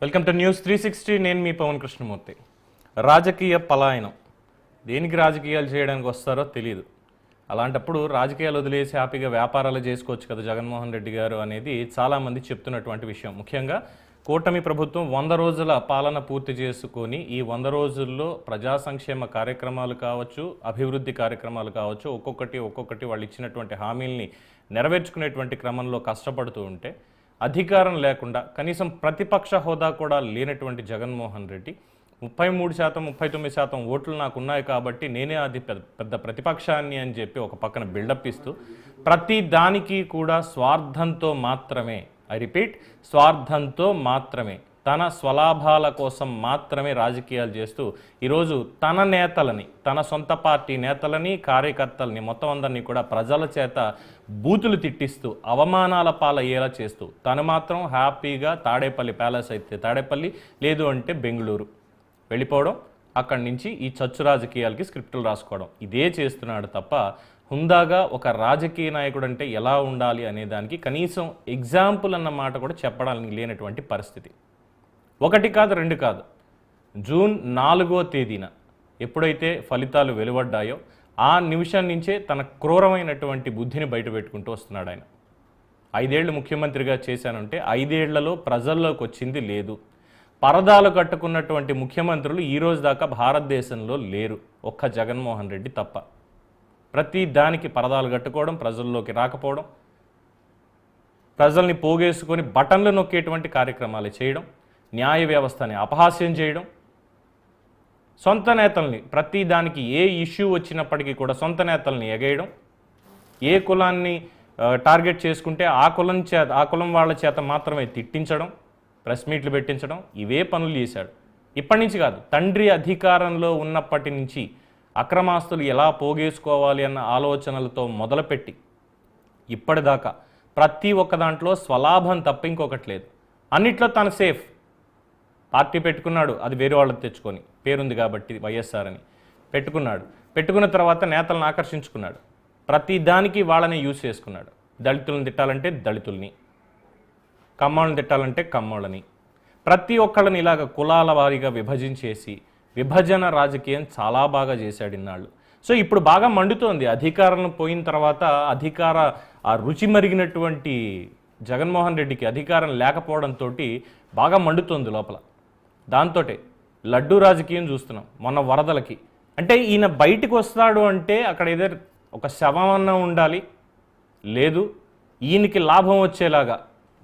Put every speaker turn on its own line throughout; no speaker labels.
Welcome to news 360. నేను మీ పవన్ కృష్ణమూర్తి. రాజకీయ పలాయనం, దేనికి రాజకీయాలు చేయడానికి వస్తారో తెలియదు. అలాంటప్పుడు రాజకీయాలు వదిలేసి హ్యాపీగా వ్యాపారాలు చేసుకోవచ్చు కదా జగన్మోహన్ రెడ్డి గారు అనేది చాలామంది చెప్తున్నటువంటి విషయం. ముఖ్యంగా కూటమి ప్రభుత్వం 100 రోజుల పాలన పూర్తి చేసుకొని ఈ 100 రోజుల్లో ప్రజా సంక్షేమ కార్యక్రమాలు కావచ్చు, అభివృద్ధి కార్యక్రమాలు కావచ్చు, ఒక్కొక్కటి వాళ్ళు ఇచ్చినటువంటి హామీల్ని నెరవేర్చుకునేటువంటి క్రమంలో కష్టపడుతూ ఉంటే, అధికారం లేకుండా కనీసం ప్రతిపక్ష హోదా కూడా లేనటువంటి జగన్మోహన్ రెడ్డి 33%, 39% ఓట్లు నాకు ఉన్నాయి కాబట్టి నేనే అది పెద్ద ప్రతిపక్షాన్ని అని చెప్పి ఒక పక్కన బిల్డప్ ఇస్తూ ప్రతి దానికి కూడా స్వార్థంతో మాత్రమే, ఐ రిపీట్, స్వార్థంతో మాత్రమే, తన స్వలాభాల కోసం మాత్రమే రాజకీయాలు చేస్తూ ఈరోజు తన నేతలని, తన సొంత పార్టీ నేతలని, కార్యకర్తలని మొత్తం అందరినీ కూడా ప్రజల చేత బూతులు తిట్టిస్తూ అవమానాల పాలయ్యేలా చేస్తూ తను మాత్రం హ్యాపీగా తాడేపల్లి ప్యాలెస్ అయితే తాడేపల్లి, లేదు అంటే బెంగళూరు వెళ్ళిపోవడం, అక్కడి నుంచి ఈ చచ్చు రాజకీయాలకి స్క్రిప్టులు రాసుకోవడం, ఇదే చేస్తున్నాడు తప్ప హుందాగా ఒక రాజకీయ నాయకుడు అంటే ఎలా ఉండాలి అనే దానికి కనీసం ఎగ్జాంపుల్ అన్న మాట కూడా చెప్పడానికి లేనటువంటి పరిస్థితి. 1 కాదు 2 కాదు, జూన్ 4వ తేదీన ఎప్పుడైతే ఫలితాలు వెలువడ్డాయో ఆ నిమిషం నుంచే తన క్రూరమైనటువంటి బుద్ధిని బయట పెట్టుకుంటూ వస్తున్నాడు ఆయన. 5 ఏళ్ళు ముఖ్యమంత్రిగా చేశానంటే 5 ఏళ్లలో ప్రజల్లోకి వచ్చింది లేదు. పరదాలు కట్టుకున్నటువంటి ముఖ్యమంత్రులు ఈ రోజు దాకా భారతదేశంలో లేరు, ఒక్క జగన్మోహన్ రెడ్డి తప్ప. ప్రతి దానికి పరదాలు కట్టుకోవడం, ప్రజల్లోకి రాకపోవడం, ప్రజల్ని పోగేసుకొని బటన్లు నొక్కేటువంటి కార్యక్రమాలు చేయడం, న్యాయ వ్యవస్థని అపహాస్యం చేయడం, సొంత నేతల్ని ప్రతి దానికి ఏ ఇష్యూ వచ్చినప్పటికీ కూడా సొంత నేతల్ని ఎగేయడం, ఏ కులాన్ని టార్గెట్ చేసుకుంటే ఆ కులం వాళ్ళ చేత మాత్రమే తిట్టించడం, ప్రెస్ మీట్లు పెట్టించడం, ఇవే పనులు చేశాడు. ఇప్పటి నుంచి కాదు, తండ్రి అధికారంలో ఉన్నప్పటి నుంచి అక్రమాస్తులు ఎలా పోగేసుకోవాలి అన్న ఆలోచనలతో మొదలుపెట్టి ఇప్పటిదాకా ప్రతి ఒక్క దాంట్లో స్వలాభం తప్ప ఇంకొకటి లేదు. అన్నిట్లో తను సేఫ్. పార్టీ పెట్టుకున్నాడు, అది వేరే వాళ్ళకి తెచ్చుకొని, పేరుంది కాబట్టి వైఎస్ఆర్ అని పెట్టుకున్న తర్వాత నేతలను ఆకర్షించుకున్నాడు, ప్రతి దానికి వాళ్ళని యూజ్ చేసుకున్నాడు. దళితులను తిట్టాలంటే దళితుల్ని, కమ్మోళ్ళని తిట్టాలంటే కమ్మోళ్ళని, ప్రతి ఒక్కళ్ళని ఇలాగ కులాల వారీగా విభజించేసి విభజన రాజకీయం చాలా బాగా చేశాడు ఇన్నాళ్ళు. సో ఇప్పుడు బాగా మండుతోంది. అధికారం పోయిన తర్వాత ఆ రుచి మరిగినటువంటి జగన్మోహన్ రెడ్డికి అధికారం లేకపోవడంతో బాగా మండుతోంది లోపల. దాంతో లడ్డూ రాజకీయం చూస్తున్నాం. మొన్న వరదలకి అంటే ఈయన బయటికి వస్తాడు అంటే అక్కడ ఏదో ఒక శవమన్నా ఉండాలి, లేదు ఈయనకి లాభం వచ్చేలాగా,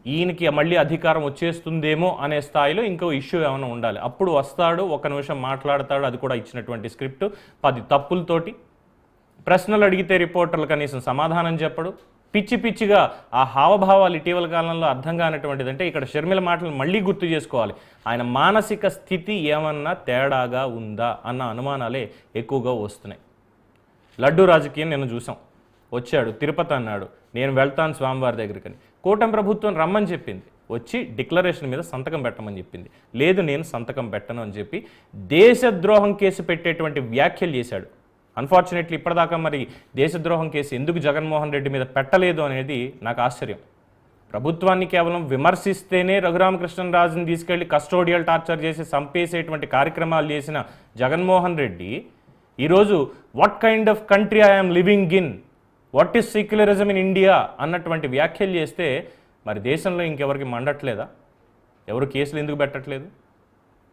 ఈయనకి మళ్ళీ అధికారం వచ్చేస్తుందేమో అనే స్థాయిలో ఇంకో ఇష్యూ ఏమైనా ఉండాలి. అప్పుడు వస్తాడు, 1 నిమిషం మాట్లాడతాడు. అది కూడా ఇచ్చినటువంటి స్క్రిప్ట్ 10 తప్పులతోటి. ప్రశ్నలు అడిగితే రిపోర్టర్లు కనీసం సమాధానం చెప్పడు. పిచ్చిగా ఆ హావభావాలు ఇటీవల కాలంలో అర్థం కానటువంటిది. అంటే ఇక్కడ షర్మిల మాటలు మళ్ళీ గుర్తు చేసుకోవాలి. ఆయన మానసిక స్థితి ఏమన్నా తేడాగా ఉందా అన్న అనుమానాలే ఎక్కువగా వస్తున్నాయి. లడ్డూ రాజకీయం నిన్న చూసాం. వచ్చాడు, తిరుపతి అన్నాడు, నేను వెళ్తాను స్వామివారి దగ్గరికి. కూటమి ప్రభుత్వం రమ్మని చెప్పింది, వచ్చి డిక్లరేషన్ మీద సంతకం పెట్టమని చెప్పింది. లేదు నేను సంతకం పెట్టను అని చెప్పి దేశద్రోహం కేసు పెట్టేటువంటి వ్యాఖ్యలు చేశాడు. అన్ఫార్చునేట్లీ ఇప్పటిదాకా మరి దేశద్రోహం కేసు ఎందుకు జగన్మోహన్ రెడ్డి మీద పెట్టలేదు అనేది నాకు ఆశ్చర్యం. ప్రభుత్వాన్ని కేవలం విమర్శిస్తేనే రఘురామకృష్ణరాజుని తీసుకెళ్లి కస్టోడియల్ టార్చర్ చేసి చంపేసేటువంటి కార్యక్రమాలు చేసిన జగన్మోహన్ రెడ్డి ఈరోజు what kind of country I'm living in, what is secularism in India అన్నటువంటి వ్యాఖ్యలు చేస్తే మరి దేశంలో ఇంకెవరికి మండట్లేదా? ఎవరు కేసులు ఎందుకు పెట్టట్లేదు?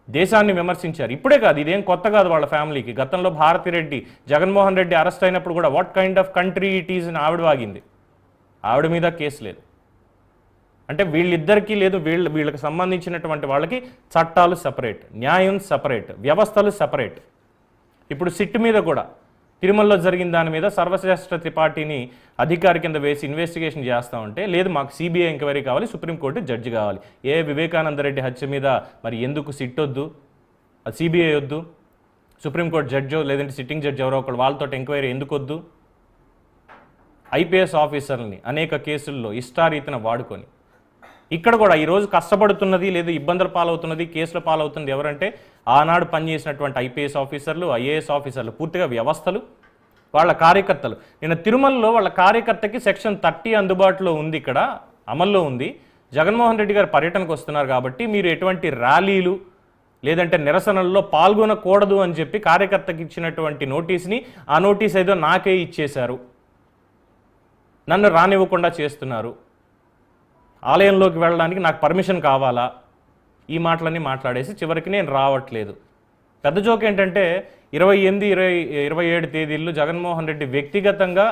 దేశాన్ని విమర్శించారు. ఇప్పుడే కాదు, ఇదేం కొత్త కాదు వాళ్ళ ఫ్యామిలీకి. గతంలో భారతిరెడ్డి, జగన్మోహన్ రెడ్డి అరెస్ట్ అయినప్పుడు కూడా what kind of country it is అని ఆవిడ వాగింది. ఆవిడ మీద కేసు లేదు. అంటే వీళ్ళిద్దరికీ లేదు, వీళ్ళకి సంబంధించినటువంటి వాళ్ళకి చట్టాలు సపరేట్, న్యాయం సపరేట్, వ్యవస్థలు సపరేట్. ఇప్పుడు సిట్ మీద కూడా తిరుమలలో జరిగిన దాని మీద సర్వశ్రేష్ఠ త్రిపాఠిని అధికారి కింద వేసి ఇన్వెస్టిగేషన్ చేస్తూ ఉంటే, లేదు మాకు సిబిఐ ఎంక్వైరీ కావాలి, సుప్రీంకోర్టు జడ్జి కావాలి. వివేకానంద రెడ్డి హత్య మీద మరి ఎందుకు సిట్ వద్దు, అది సిబిఐ వద్దు, సుప్రీంకోర్టు జడ్జో లేదంటే సిట్టింగ్ జడ్జి ఎవరో ఒకళ్ళు వాళ్ళతో ఎంక్వైరీ ఎందుకు వద్దు? ఐపీఎస్ ఆఫీసర్ని అనేక కేసుల్లో ఇష్టారీతిన వాడుకొని ఇక్కడ కూడా ఈరోజు కష్టపడుతున్నది, లేదు ఇబ్బందుల పాలవుతున్నది, కేసుల పాలవుతున్నది ఎవరంటే ఆనాడు పనిచేసినటువంటి ఐపీఎస్ ఆఫీసర్లు, ఐఏఎస్ ఆఫీసర్లు, పూర్తిగా వ్యవస్థలు, వాళ్ళ కార్యకర్తలు. నిన్న తిరుమలలో వాళ్ళ కార్యకర్తకి సెక్షన్ 30 అందుబాటులో ఉంది, ఇక్కడ అమల్లో ఉంది. జగన్మోహన్ రెడ్డి గారు పర్యటనకు వస్తున్నారు కాబట్టి మీరు ఎటువంటి ర్యాలీలు లేదంటే నిరసనల్లో పాల్గొనకూడదు అని చెప్పి కార్యకర్తకి ఇచ్చినటువంటి నోటీస్ని ఆ నోటీస్ ఏదో నాకే ఇచ్చేశారు, నన్ను రానివ్వకుండా చేస్తున్నారు, ఆలయంలోకి వెళ్ళడానికి నాకు పర్మిషన్ కావాలా, ఈ మాటలన్నీ మాట్లాడేసి చివరికి నేను రావట్లేదు. పెద్ద జోక్ ఏంటంటే 28, 27 తేదీల్లో జగన్మోహన్ రెడ్డి వ్యక్తిగతంగా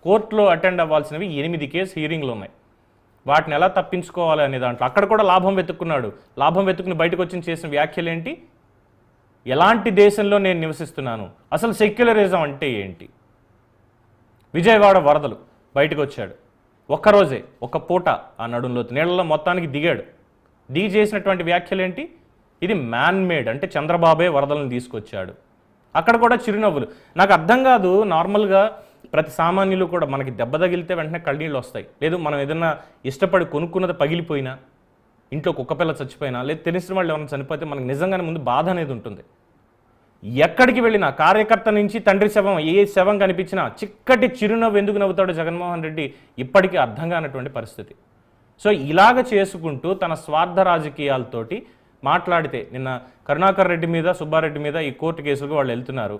కోర్టులో అటెండ్ అవ్వాల్సినవి 8 కేసు హీరింగ్లు ఉన్నాయి. వాటిని ఎలా తప్పించుకోవాలి అనే దాంట్లో అక్కడ కూడా లాభం వెతుక్కున్నాడు. లాభం వెతుక్కుని బయటకు వచ్చి చేసిన వ్యాఖ్యలు ఏంటి? ఎలాంటి దేశంలో నేను నివసిస్తున్నాను, అసలు సెక్యులరిజం అంటే ఏంటి? విజయవాడ వరదలు బయటకు వచ్చాడు, ఒక్కరోజే ఒక్క పూట ఆ నడుంలోతు నీళ్ళలో మొత్తానికి దిగాడు. దిగి చేసినటువంటి వ్యాఖ్యలు ఏంటి? ఇది మ్యాన్ మేడ్, అంటే చంద్రబాబే వరదలను తీసుకొచ్చాడు. అక్కడ కూడా చిరునవ్వులు. నాకు అర్థం కాదు, నార్మల్గా ప్రతి సామాన్యులు కూడా మనకి దెబ్బ తగిలితే వెంటనే కళ్ళనీళ్ళు వస్తాయి, లేదు మనం ఏదన్నా ఇష్టపడి కొనుక్కున్నది పగిలిపోయినా, ఇంట్లో కుక్కపిల్ల చచ్చిపోయినా, లేదు తెలిసిన వాళ్ళు ఎవరైనా చనిపోతే మనకు నిజంగానే ముందు బాధ అనేది ఉంటుంది. ఎక్కడికి వెళ్ళినా కార్యకర్త నుంచి తండ్రి శవం, ఏ శవం కనిపించినా చిక్కటి చిరునవ్వు ఎందుకు నవ్వుతాడు జగన్మోహన్ రెడ్డి ఇప్పటికీ అర్థం కానటువంటి పరిస్థితి. సో ఇలాగ చేసుకుంటూ తన స్వార్థ రాజకీయాలతోటి మాట్లాడితే, నిన్న కరుణాకర్ రెడ్డి మీద, సుబ్బారెడ్డి మీద ఈ కోర్టు కేసులకు వాళ్ళు వెళ్తున్నారు,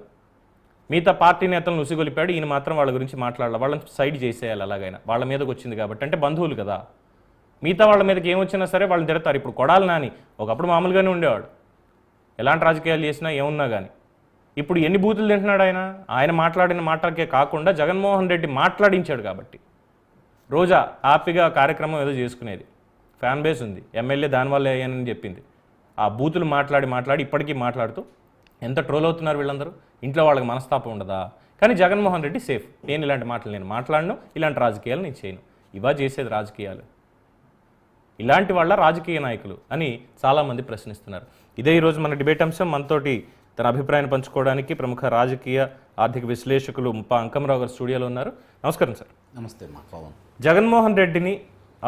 మిగతా పార్టీ నేతలను ఉసిగొలిపాడు, ఈయన మాత్రం వాళ్ళ గురించి మాట్లాడాలి, వాళ్ళని సైడ్ చేసేయాలి. అలాగైనా వాళ్ళ మీదకి వచ్చింది కాబట్టి, అంటే బంధువులు కదా, మిగతా వాళ్ళ మీదకి ఏమొచ్చినా సరే వాళ్ళని తిడతారు. ఇప్పుడు కొడాలి నాని ఒకప్పుడు మామూలుగానే ఉండేవాడు, ఎలాంటి రాజకీయాలు చేసినా ఏమున్నా కానీ. ఇప్పుడు ఎన్ని బూతులు తింటున్నాడు ఆయన? ఆయన మాట్లాడిన మాటలకే కాకుండా జగన్మోహన్ రెడ్డి మాట్లాడించాడు కాబట్టి. రోజా హ్యాపీగా కార్యక్రమం ఏదో చేసుకునేది, ఫ్యాన్ బేస్ ఉంది, ఎమ్మెల్యే దానివల్ల అయ్యానని చెప్పింది. ఆ బూతులు మాట్లాడి ఇప్పటికీ మాట్లాడుతూ ఎంత ట్రోల్ అవుతున్నారు వీళ్ళందరూ. ఇంట్లో వాళ్ళకి మనస్తాపం ఉండదా? కానీ జగన్మోహన్ రెడ్డి సేఫ్. నేను ఇలాంటి మాటలు నేను మాట్లాడను, ఇలాంటి రాజకీయాలు నేను చేయను. ఇవా చేసేది రాజకీయాలు? ఇలాంటి వాళ్ళ రాజకీయ నాయకులు అని చాలామంది ప్రశ్నిస్తున్నారు. ఇదే ఈరోజు మన డిబేట్ అంశం. మనతోటి తన అభిప్రాయాన్ని పంచుకోవడానికి ప్రముఖ రాజకీయ ఆర్థిక విశ్లేషకులు ముప్పా అంకమరావు గారు స్టూడియోలో ఉన్నారు. నమస్కారం సార్.
నమస్తే మా పవన్.
జగన్మోహన్ రెడ్డిని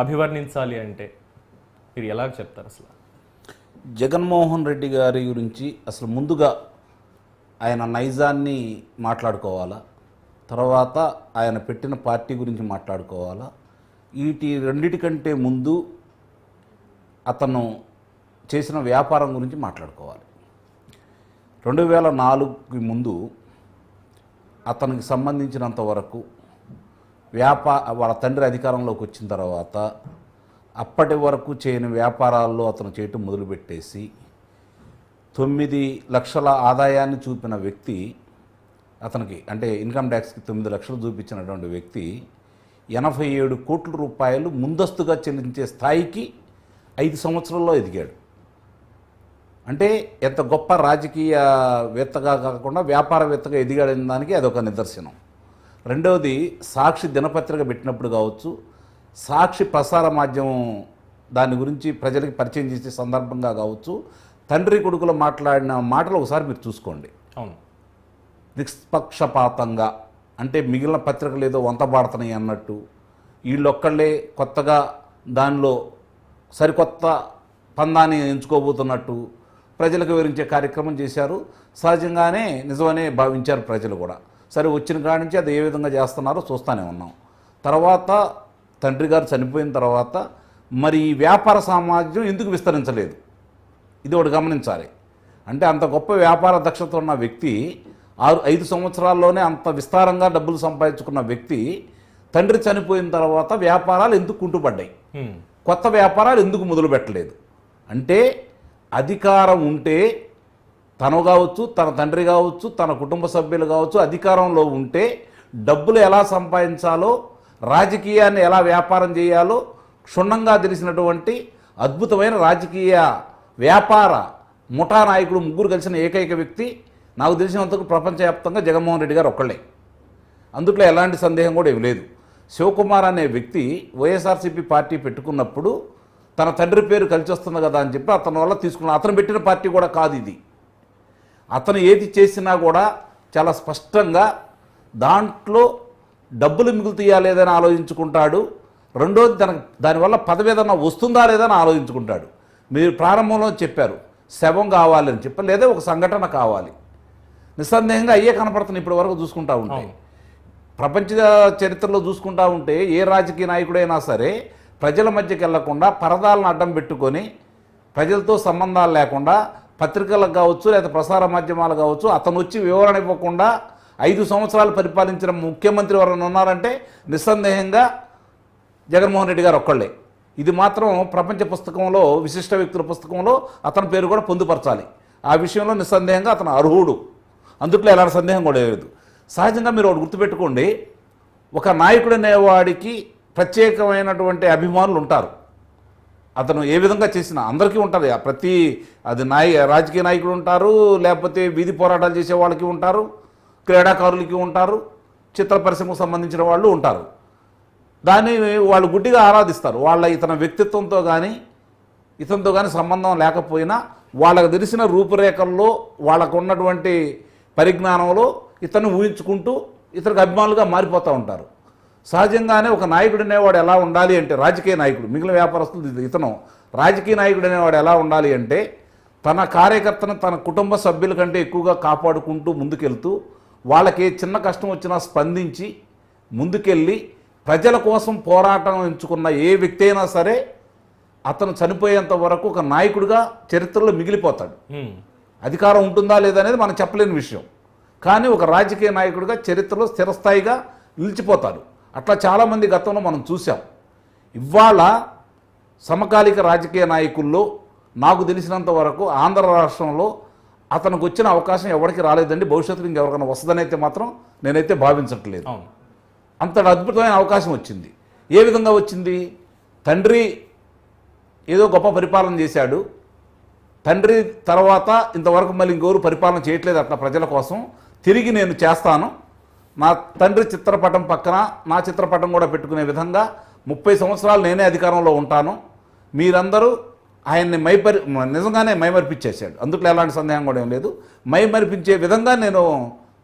అభివర్ణించాలి అంటే మీరు ఎలా చెప్తారు? అసలు
జగన్మోహన్ రెడ్డి గారి గురించి అసలు ముందుగా ఆయన నైజాన్ని మాట్లాడుకోవాలా, తర్వాత ఆయన పెట్టిన పార్టీ గురించి మాట్లాడుకోవాలా, వీటి రెండిటికంటే ముందు అతను చేసిన వ్యాపారం గురించి మాట్లాడుకోవాలి. 2004కి ముందు అతనికి సంబంధించినంత వరకు వాళ్ళ తండ్రి అధికారంలోకి వచ్చిన తర్వాత అప్పటి వరకు చేయని వ్యాపారాల్లో అతను చేయటం మొదలుపెట్టేసి 9 లక్షల ఆదాయాన్ని చూపిన వ్యక్తి, అతనికి అంటే ఇన్కమ్ ట్యాక్స్కి 9 లక్షలు చూపించినటువంటి వ్యక్తి 87 కోట్ల రూపాయలు ముందస్తుగా చెల్లించే స్థాయికి 5 సంవత్సరాల్లో ఎదిగాడు. అంటే ఎంత గొప్ప రాజకీయవేత్తగా కాకుండా వ్యాపారవేత్తగా ఎదిగాడని దానికి అదొక నిదర్శనం. రెండవది, సాక్షి దినపత్రిక పెట్టినప్పుడు కావచ్చు, సాక్షి ప్రసార మాధ్యమం దాని గురించి ప్రజలకి పరిచయం చేసే సందర్భంగా కావచ్చు, తండ్రి కొడుకులు మాట్లాడిన మాటలు ఒకసారి మీరు చూసుకోండి.
అవును,
నిష్పక్షపాతంగా, అంటే మిగిలిన పత్రికలు ఏదో వంతబాడుతున్నాయి అన్నట్టు, వీళ్ళొక్కళ్ళే కొత్తగా దానిలో సరికొత్త పందాన్ని ఎంచుకోబోతున్నట్టు ప్రజలకు వివరించే కార్యక్రమం చేశారు. సహజంగానే నిజమనే భావించారు ప్రజలు కూడా. సరే, వచ్చిన కాడి నుంచి అది ఏ విధంగా చేస్తున్నారో చూస్తూనే ఉన్నాం. తర్వాత తండ్రి గారు చనిపోయిన తర్వాత మరి ఈ వ్యాపార సామ్రాజ్యం ఎందుకు విస్తరించలేదు, ఇది ఒకటి గమనించాలి. అంటే అంత గొప్ప వ్యాపార దక్షత ఉన్న వ్యక్తి 5 సంవత్సరాల్లోనే అంత విస్తారంగా డబ్బులు సంపాదించుకున్న వ్యక్తి తండ్రి చనిపోయిన తర్వాత వ్యాపారాలు ఎందుకు కుంటుపడ్డాయి, కొత్త వ్యాపారాలు ఎందుకు మొదలు పెట్టలేదు? అంటే అధికారం ఉంటే తను కావచ్చు, తన తండ్రి కావచ్చు, తన కుటుంబ సభ్యులు కావచ్చు, అధికారంలో ఉంటే డబ్బులు ఎలా సంపాదించాలో, రాజకీయాన్ని ఎలా వ్యాపారం చేయాలో క్షుణ్ణంగా తెలిసినటువంటి అద్భుతమైన రాజకీయ వ్యాపార ముఠా నాయకుడు ముగ్గురు కలిసిన ఏకైక వ్యక్తి నాకు తెలిసినంతకు ప్రపంచవ్యాప్తంగా జగన్మోహన్ రెడ్డి గారు ఒక్కళ్ళే. అందుట్లో ఎలాంటి సందేహం కూడా ఏమి లేదు. శివకుమార్ అనే వ్యక్తి వైఎస్ఆర్సీపీ పార్టీ పెట్టుకున్నప్పుడు తన తండ్రి పేరు కలిసి వస్తుంది కదా అని చెప్పి అతని వల్ల తీసుకున్న, అతను పెట్టిన పార్టీ కూడా కాదు ఇది. అతను ఏది చేసినా కూడా చాలా స్పష్టంగా దాంట్లో డబ్బులు మిగులుతాయా లేదని ఆలోచించుకుంటాడు. రెండోది, దానివల్ల పదవి ఏదైనా వస్తుందా లేదని ఆలోచించుకుంటాడు. మీరు ప్రారంభంలో చెప్పారు శవం కావాలని చెప్పి, లేదా ఒక సంఘటన కావాలి. నిస్సందేహంగా అయ్యే కనపడుతున్నాయి ఇప్పటి వరకు చూసుకుంటా ఉంటే. ప్రపంచ చరిత్రలో చూసుకుంటా ఉంటే ఏ రాజకీయ నాయకుడైనా సరే ప్రజల మధ్యకి వెళ్లకుండా పరదాలను అడ్డం పెట్టుకొని ప్రజలతో సంబంధాలు లేకుండా పత్రికలకు కావచ్చు లేదా ప్రసార మాధ్యమాలు కావచ్చు అతను వచ్చి వివరణ ఇవ్వకుండా 5 సంవత్సరాలు పరిపాలించిన ముఖ్యమంత్రి ఎవరైనా ఉన్నారంటే నిస్సందేహంగా జగన్మోహన్ రెడ్డి గారు ఒక్కళ్ళే. ఇది మాత్రం ప్రపంచ పుస్తకంలో విశిష్ట వ్యక్తుల పుస్తకంలో అతని పేరు కూడా పొందుపరచాలి. ఆ విషయంలో నిస్సందేహంగా అతను అర్హుడు, అందుట్లో ఎలాంటి సందేహం కూడా లేదు. సహజంగా మీరు ఒకటి గుర్తుపెట్టుకోండి, ఒక నాయకుడు అనేవాడికి ప్రత్యేకమైనటువంటి అభిమానులు ఉంటారు. అతను ఏ విధంగా చేసినా అందరికీ ఉంటుంది. అది రాజకీయ నాయకులు ఉంటారు, లేకపోతే వీధి పోరాటాలు చేసే వాళ్ళకి ఉంటారు, క్రీడాకారులకి ఉంటారు, చిత్ర పరిశ్రమకు సంబంధించిన వాళ్ళు ఉంటారు. దాన్ని వాళ్ళు గుడ్డిగా ఆరాధిస్తారు. ఇతని వ్యక్తిత్వంతో కానీ ఇతనితో కానీ సంబంధం లేకపోయినా వాళ్ళకు తెలిసిన రూపురేఖల్లో వాళ్ళకు ఉన్నటువంటి పరిజ్ఞానంలో ఇతను ఊహించుకుంటూ ఇతనికి అభిమానులుగా మారిపోతూ ఉంటారు. సహజంగానే ఒక నాయకుడు అనేవాడు ఎలా ఉండాలి అంటే, రాజకీయ నాయకుడు, మిగిలిన వ్యాపారస్తులు ఇతను రాజకీయ నాయకుడు అనేవాడు ఎలా ఉండాలి అంటే, తన కార్యకర్తను తన కుటుంబ సభ్యుల కంటే ఎక్కువగా కాపాడుకుంటూ ముందుకెళ్తూ వాళ్ళకి చిన్న కష్టం వచ్చినా స్పందించి ముందుకెళ్ళి ప్రజల కోసం పోరాటం ఎంచుకున్న ఏ వ్యక్తి అయినా సరే అతను చనిపోయేంత వరకు ఒక నాయకుడిగా చరిత్రలో మిగిలిపోతాడు. అధికారం ఉంటుందా లేదా అనేది మనం చెప్పలేని విషయం, కానీ ఒక రాజకీయ నాయకుడిగా చరిత్రలో స్థిరస్థాయిగా నిలిచిపోతారు. అట్లా చాలామంది గతంలో మనం చూసాం. ఇవాళ సమకాలిక రాజకీయ నాయకుల్లో నాకు తెలిసినంత వరకు ఆంధ్ర రాష్ట్రంలో అతనికి వచ్చిన అవకాశం ఎవరికి రాలేదండి. భవిష్యత్తులో ఇంకెవరికైనా వస్తుందని అయితే మాత్రం నేనైతే భావించట్లేదు. అంతటి అద్భుతమైన అవకాశం వచ్చింది. ఏ విధంగా వచ్చింది? తండ్రి ఏదో గొప్ప పరిపాలన చేశాడు, తండ్రి తర్వాత ఇంతవరకు మళ్ళీ ఇంకెవరు పరిపాలన చేయట్లేదు అట్లా ప్రజల కోసం, తిరిగి నేను చేస్తాను, నా తండ్రి చిత్రపటం పక్కన నా చిత్రపటం కూడా పెట్టుకునే విధంగా 30 సంవత్సరాలు నేనే అధికారంలో ఉంటాను, మీరందరూ ఆయన్ని నిజంగానే మైమరిపించేశాడు. అందుట్లో ఎలాంటి సందేహం కూడా ఏం లేదు. మైమరిపించే విధంగా నేను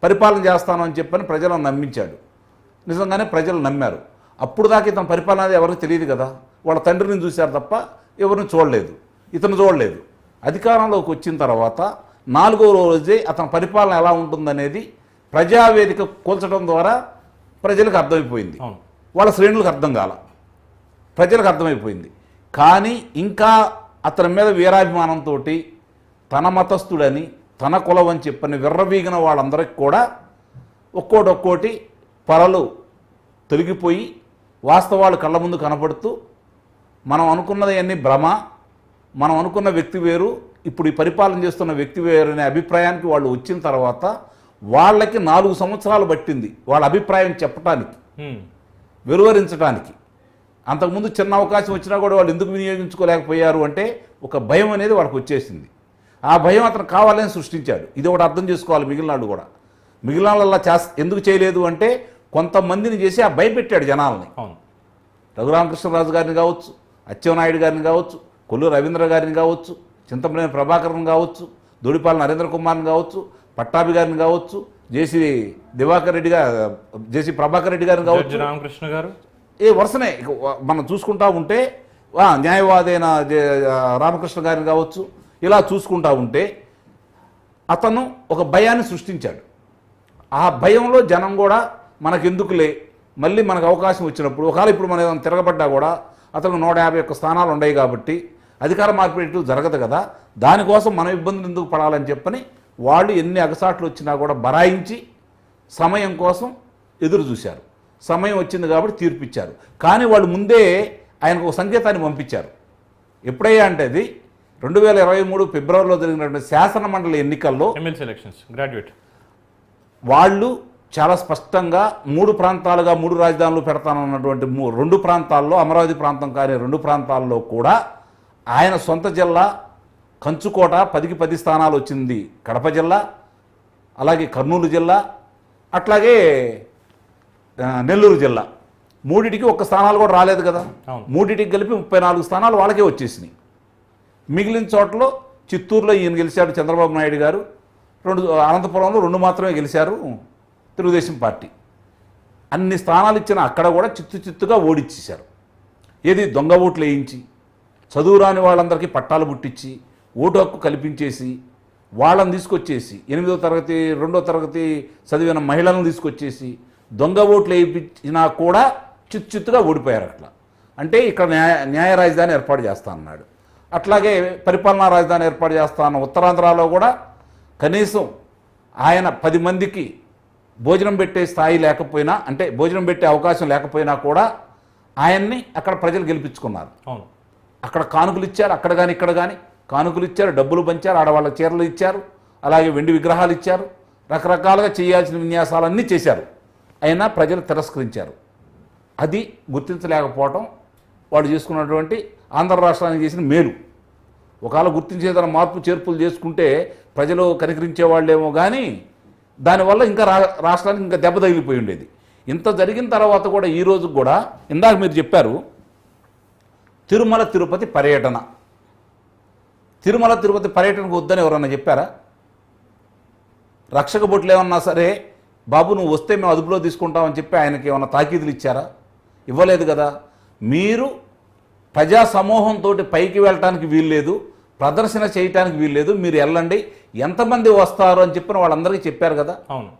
పరిపాలన చేస్తాను అని చెప్పని ప్రజలను నమ్మించాడు. నిజంగానే ప్రజలు నమ్మారు. అప్పుడు దాకా ఇతను పరిపాలన అనేది ఎవరికి తెలియదు కదా. వాళ్ళ తండ్రిని చూశారు తప్ప ఎవరిని చూడలేదు, ఇతను చూడలేదు. అధికారంలోకి వచ్చిన తర్వాత 4వ రోజే అతని పరిపాలన ఎలా ఉంటుందనేది ప్రజావేదిక కూల్చడం ద్వారా ప్రజలకు అర్థమైపోయింది. వాళ్ళ శ్రేణులకు అర్థం కాల, ప్రజలకు అర్థమైపోయింది. కానీ ఇంకా అతని మీద వీరాభిమానంతో తన మతస్థుడని తన కులం అని చెప్పని విర్రవీగిన వాళ్ళందరికీ కూడా ఒక్కోటి పొరలు తొలగిపోయి వాస్తవాలు కళ్ళ ముందు కనపడుతూ మనం అనుకున్నది అన్నీ భ్రమ, మనం అనుకున్న వ్యక్తి వేరు, ఇప్పుడు ఈ పరిపాలన చేస్తున్న వ్యక్తి వేరు అనే అభిప్రాయానికి వాళ్ళు వచ్చిన తర్వాత వాళ్ళకి 4 సంవత్సరాలు పట్టింది వాళ్ళ అభిప్రాయం చెప్పడానికి, వెలువరించడానికి. అంతకుముందు చిన్న అవకాశం వచ్చినా కూడా వాళ్ళు ఎందుకు వినియోగించుకోలేకపోయారు అంటే ఒక భయం అనేది వాళ్ళకి వచ్చేసింది. ఆ భయం అతను కావాలని సృష్టించాడు. ఇది ఒకటి అర్థం చేసుకోవాలి. మిగిలినాడు కూడా మిగిలిన ఎందుకు చేయలేదు అంటే కొంతమందిని చేసి ఆ భయపెట్టాడు జనాలని. రఘురామకృష్ణరాజు గారిని కావచ్చు, అచ్చెన్నాయుడు గారిని కావచ్చు, కొల్లు రవీంద్ర గారిని కావచ్చు, చింతమనేని ప్రభాకరన్ కావచ్చు, దొడిపాల నరేంద్ర కుమార్ని కావచ్చు, పట్టాభి గారిని కావచ్చు, జేసీ ప్రభాకర్ రెడ్డి గారిని కావచ్చు,
రామకృష్ణ గారు,
ఏ వరుసనే మనం చూసుకుంటా ఉంటే న్యాయవాదైన రామకృష్ణ గారిని కావచ్చు, ఇలా చూసుకుంటా ఉంటే అతను ఒక భయాన్ని సృష్టించాడు. ఆ భయంలో జనం కూడా మనకెందుకులే, మళ్ళీ మనకు అవకాశం వచ్చినప్పుడు ఒకవేళ ఇప్పుడు మనం ఏదైనా తిరగబడ్డా కూడా అతను 151 స్థానాలు ఉన్నాయి కాబట్టి అధికార మార్పిడి జరగదు కదా, దానికోసం మనం ఇబ్బందులు ఎందుకు పడాలని చెప్పని వాళ్ళు ఎన్ని అగసాట్లు వచ్చినా కూడా బరాయించి సమయం కోసం ఎదురు చూశారు. సమయం వచ్చింది కాబట్టి తీర్పిచ్చారు. కానీ వాళ్ళు ముందే ఆయనకు ఒక సంకేతాన్ని పంపించారు. ఎప్పుడయ్యా అంటే అది 2023 ఫిబ్రవరిలో జరిగినటువంటి శాసన మండలి ఎన్నికల్లో వాళ్ళు చాలా స్పష్టంగా 3 ప్రాంతాలుగా 3 రాజధానులు పెడతానన్నటువంటి 2 ప్రాంతాల్లో, అమరావతి ప్రాంతం కానీ 2 ప్రాంతాల్లో కూడా ఆయన సొంత జిల్లా కంచుకోట 10కి 10 స్థానాలు వచ్చింది కడప జిల్లా, అలాగే కర్నూలు జిల్లా, అట్లాగే నెల్లూరు జిల్లా. 3టికి 1 స్థానాలు కూడా రాలేదు కదా. 3టికి కలిపి 34 స్థానాలు వాళ్ళకే వచ్చేసినాయి. మిగిలిన చోట్ల చిత్తూరులో ఈయన గెలిచాడు చంద్రబాబు నాయుడు గారు, అనంతపురంలో 2 మాత్రమే గెలిచారు తెలుగుదేశం పార్టీ. అన్ని స్థానాలు ఇచ్చిన అక్కడ కూడా చిత్తుగా ఓడిచ్చేశారు. ఏది దొంగ ఓట్లు వేయించి, చదువురాని వాళ్ళందరికీ పట్టాలు పుట్టించి, ఓటు హక్కు కల్పించేసి వాళ్ళని తీసుకొచ్చేసి, 8వ తరగతి 2వ తరగతి చదివిన మహిళలను తీసుకొచ్చేసి దొంగ ఓట్లు వేయించినా కూడా చిత్తుగా ఓడిపోయారు. అట్లా అంటే ఇక్కడ న్యాయ రాజధాని ఏర్పాటు చేస్తా అన్నాడు. అట్లాగే పరిపాలనా రాజధాని ఏర్పాటు చేస్తా అన్న ఉత్తరాంధ్రలో కూడా కనీసం ఆయన 10 మందికి భోజనం పెట్టే స్థాయి లేకపోయినా, అంటే భోజనం పెట్టే అవకాశం లేకపోయినా కూడా ఆయన్ని అక్కడ ప్రజలు గెలిపించుకున్నారు.
అవును,
అక్కడ కానుకలు ఇచ్చారు, అక్కడ కానీ ఇక్కడ కానీ కానుకలు ఇచ్చారు, డబ్బులు పంచారు, ఆడవాళ్ళ చీరలు ఇచ్చారు, అలాగే వెండి విగ్రహాలు ఇచ్చారు, రకరకాలుగా చేయాల్సిన విన్యాసాలన్నీ చేశారు. అయినా ప్రజలు తిరస్కరించారు. అది గుర్తించలేకపోవటం వాడు చేసుకున్నటువంటి ఆంధ్ర రాష్ట్రానికి చేసిన మేలు. ఒకవేళ గుర్తించేదన్న మార్పు చేర్పులు చేసుకుంటే ప్రజలు కనికరించేవాళ్ళేమో కానీ దానివల్ల ఇంకా రాష్ట్రానికి ఇంకా దెబ్బ తగిలిపోయి ఉండేది. ఇంత జరిగిన తర్వాత కూడా ఈ రోజు కూడా ఇందాక మీరు చెప్పారు తిరుమల తిరుపతి పర్యటన. తిరుమల తిరుపతి పర్యటనకు వద్దని ఎవరన్నా చెప్పారా? రక్షక బొట్లు ఏమన్నా సరే బాబు నువ్వు వస్తే మేము అదుపులో తీసుకుంటామని చెప్పి ఆయనకి ఏమన్నా తాకీదులు ఇచ్చారా? ఇవ్వలేదు కదా. మీరు ప్రజా సమూహంతో పైకి వెళ్ళటానికి వీల్లేదు, ప్రదర్శన చేయటానికి వీల్లేదు, మీరు వెళ్ళండి, ఎంతమంది వస్తారు అని చెప్పిన వాళ్ళందరికీ చెప్పారు కదా.
అవును,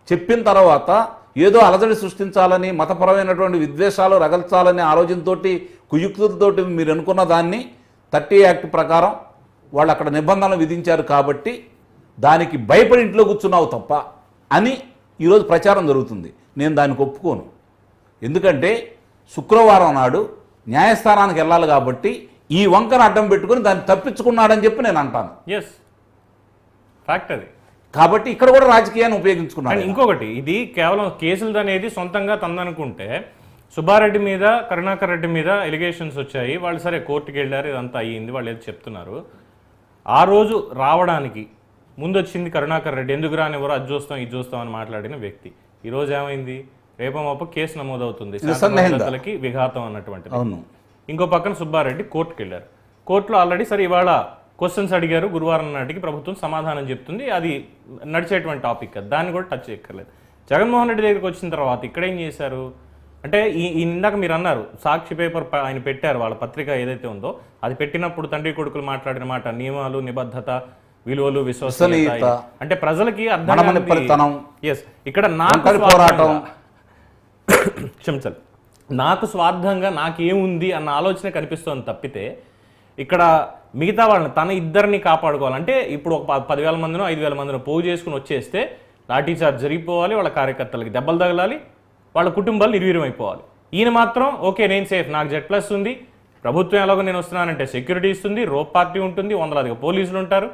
చెప్పిన తర్వాత ఏదో అలజడి సృష్టించాలని, మతపరమైనటువంటి విద్వేషాలు రగల్చాలనే ఆలోచనతోటి కుయుక్తులతోటి మీరు అనుకున్న దాన్ని 30 యాక్ట్ ప్రకారం వాళ్ళు అక్కడ నిబంధనలు విధించారు కాబట్టి దానికి భయపడి ఇంట్లో కూర్చున్నావు తప్ప అని ఈరోజు ప్రచారం జరుగుతుంది. నేను దానికి ఒప్పుకోను. ఎందుకంటే శుక్రవారం నాడు న్యాయస్థానానికి వెళ్ళాలి కాబట్టి ఈ వంకను అడ్డం పెట్టుకుని దాన్ని తప్పించుకున్నాడని చెప్పి నేను అంటాను.
ఎస్, ఫ్యాక్ట్ అది.
కాబట్టి ఇక్కడ కూడా రాజకీయాన్ని ఉపయోగించుకున్నాడు.
ఇంకొకటి, ఇది కేవలం కేసులు అనేది సొంతంగా తందనుకుంటే సుబ్బారెడ్డి మీద, కరుణాకర్ రెడ్డి మీద ఎలిగేషన్స్ వచ్చాయి. వాళ్ళు సరే కోర్టుకి వెళ్ళారు, ఇదంతా అయ్యింది, వాళ్ళు ఏదో చెప్తున్నారు. ఆ రోజు రావడానికి ముందు వచ్చింది కరుణాకర్ రెడ్డి. ఎందుకు రానివ్వరు, అది చూస్తాం ఇది చూస్తాం అని మాట్లాడిన వ్యక్తి. ఈరోజు ఏమైంది, రేపమాప కేసు నమోదవుతుంది, శాసనసభ్యులకి విఘాతం అన్నటువంటి.
అవును.
ఇంకో పక్కన సుబ్బారెడ్డి కోర్టుకు వెళ్ళారు. కోర్టులో ఆల్రెడీ సరే ఇవాళ క్వశ్చన్స్ అడిగారు, గురువారం నాటికి ప్రభుత్వం సమాధానం చెప్తుంది, అది నడిచేటువంటి టాపిక్ కదా, దాన్ని కూడా టచ్ చేయక్కర్లేదు. జగన్మోహన్ రెడ్డి దగ్గరికి వచ్చిన తర్వాత ఇక్కడ ఏం చేశారు అంటే, ఇందాక మీరు అన్నారు సాక్షి పేపర్ ఆయన పెట్టారు, వాళ్ళ పత్రిక ఏదైతే ఉందో అది పెట్టినప్పుడు తండ్రి కొడుకులు మాట్లాడిన మాట నియమాలు, నిబద్ధత, విలువలు, విశ్వసనీయత, అంటే ప్రజలకి అర్థం. ఎస్, ఇక్కడ క్షమించాలి, నాకు స్వార్థంగా నాకేముంది అన్న ఆలోచన కనిపిస్తోంది తప్పితే ఇక్కడ మిగతా వాళ్ళని తన ఇద్దరిని కాపాడుకోవాలంటే ఇప్పుడు ఒక 10,000 మందినో 5,000 మందినో పోగు చేసుకుని వచ్చేస్తే లాఠీచార్జ్ జరిగిపోవాలి, వాళ్ళ కార్యకర్తలకి దెబ్బలు తగలాలి, వాళ్ళ కుటుంబాలు నిర్వీర్యమైపోవాలి. ఈయన మాత్రం ఓకే నేను సేఫ్, నాకు Z+ ఉంది, ప్రభుత్వం ఎలాగో నేను వస్తున్నానంటే సెక్యూరిటీ ఇస్తుంది, రోప్ పార్టీ ఉంటుంది, 100 పోలీసులు ఉంటారు,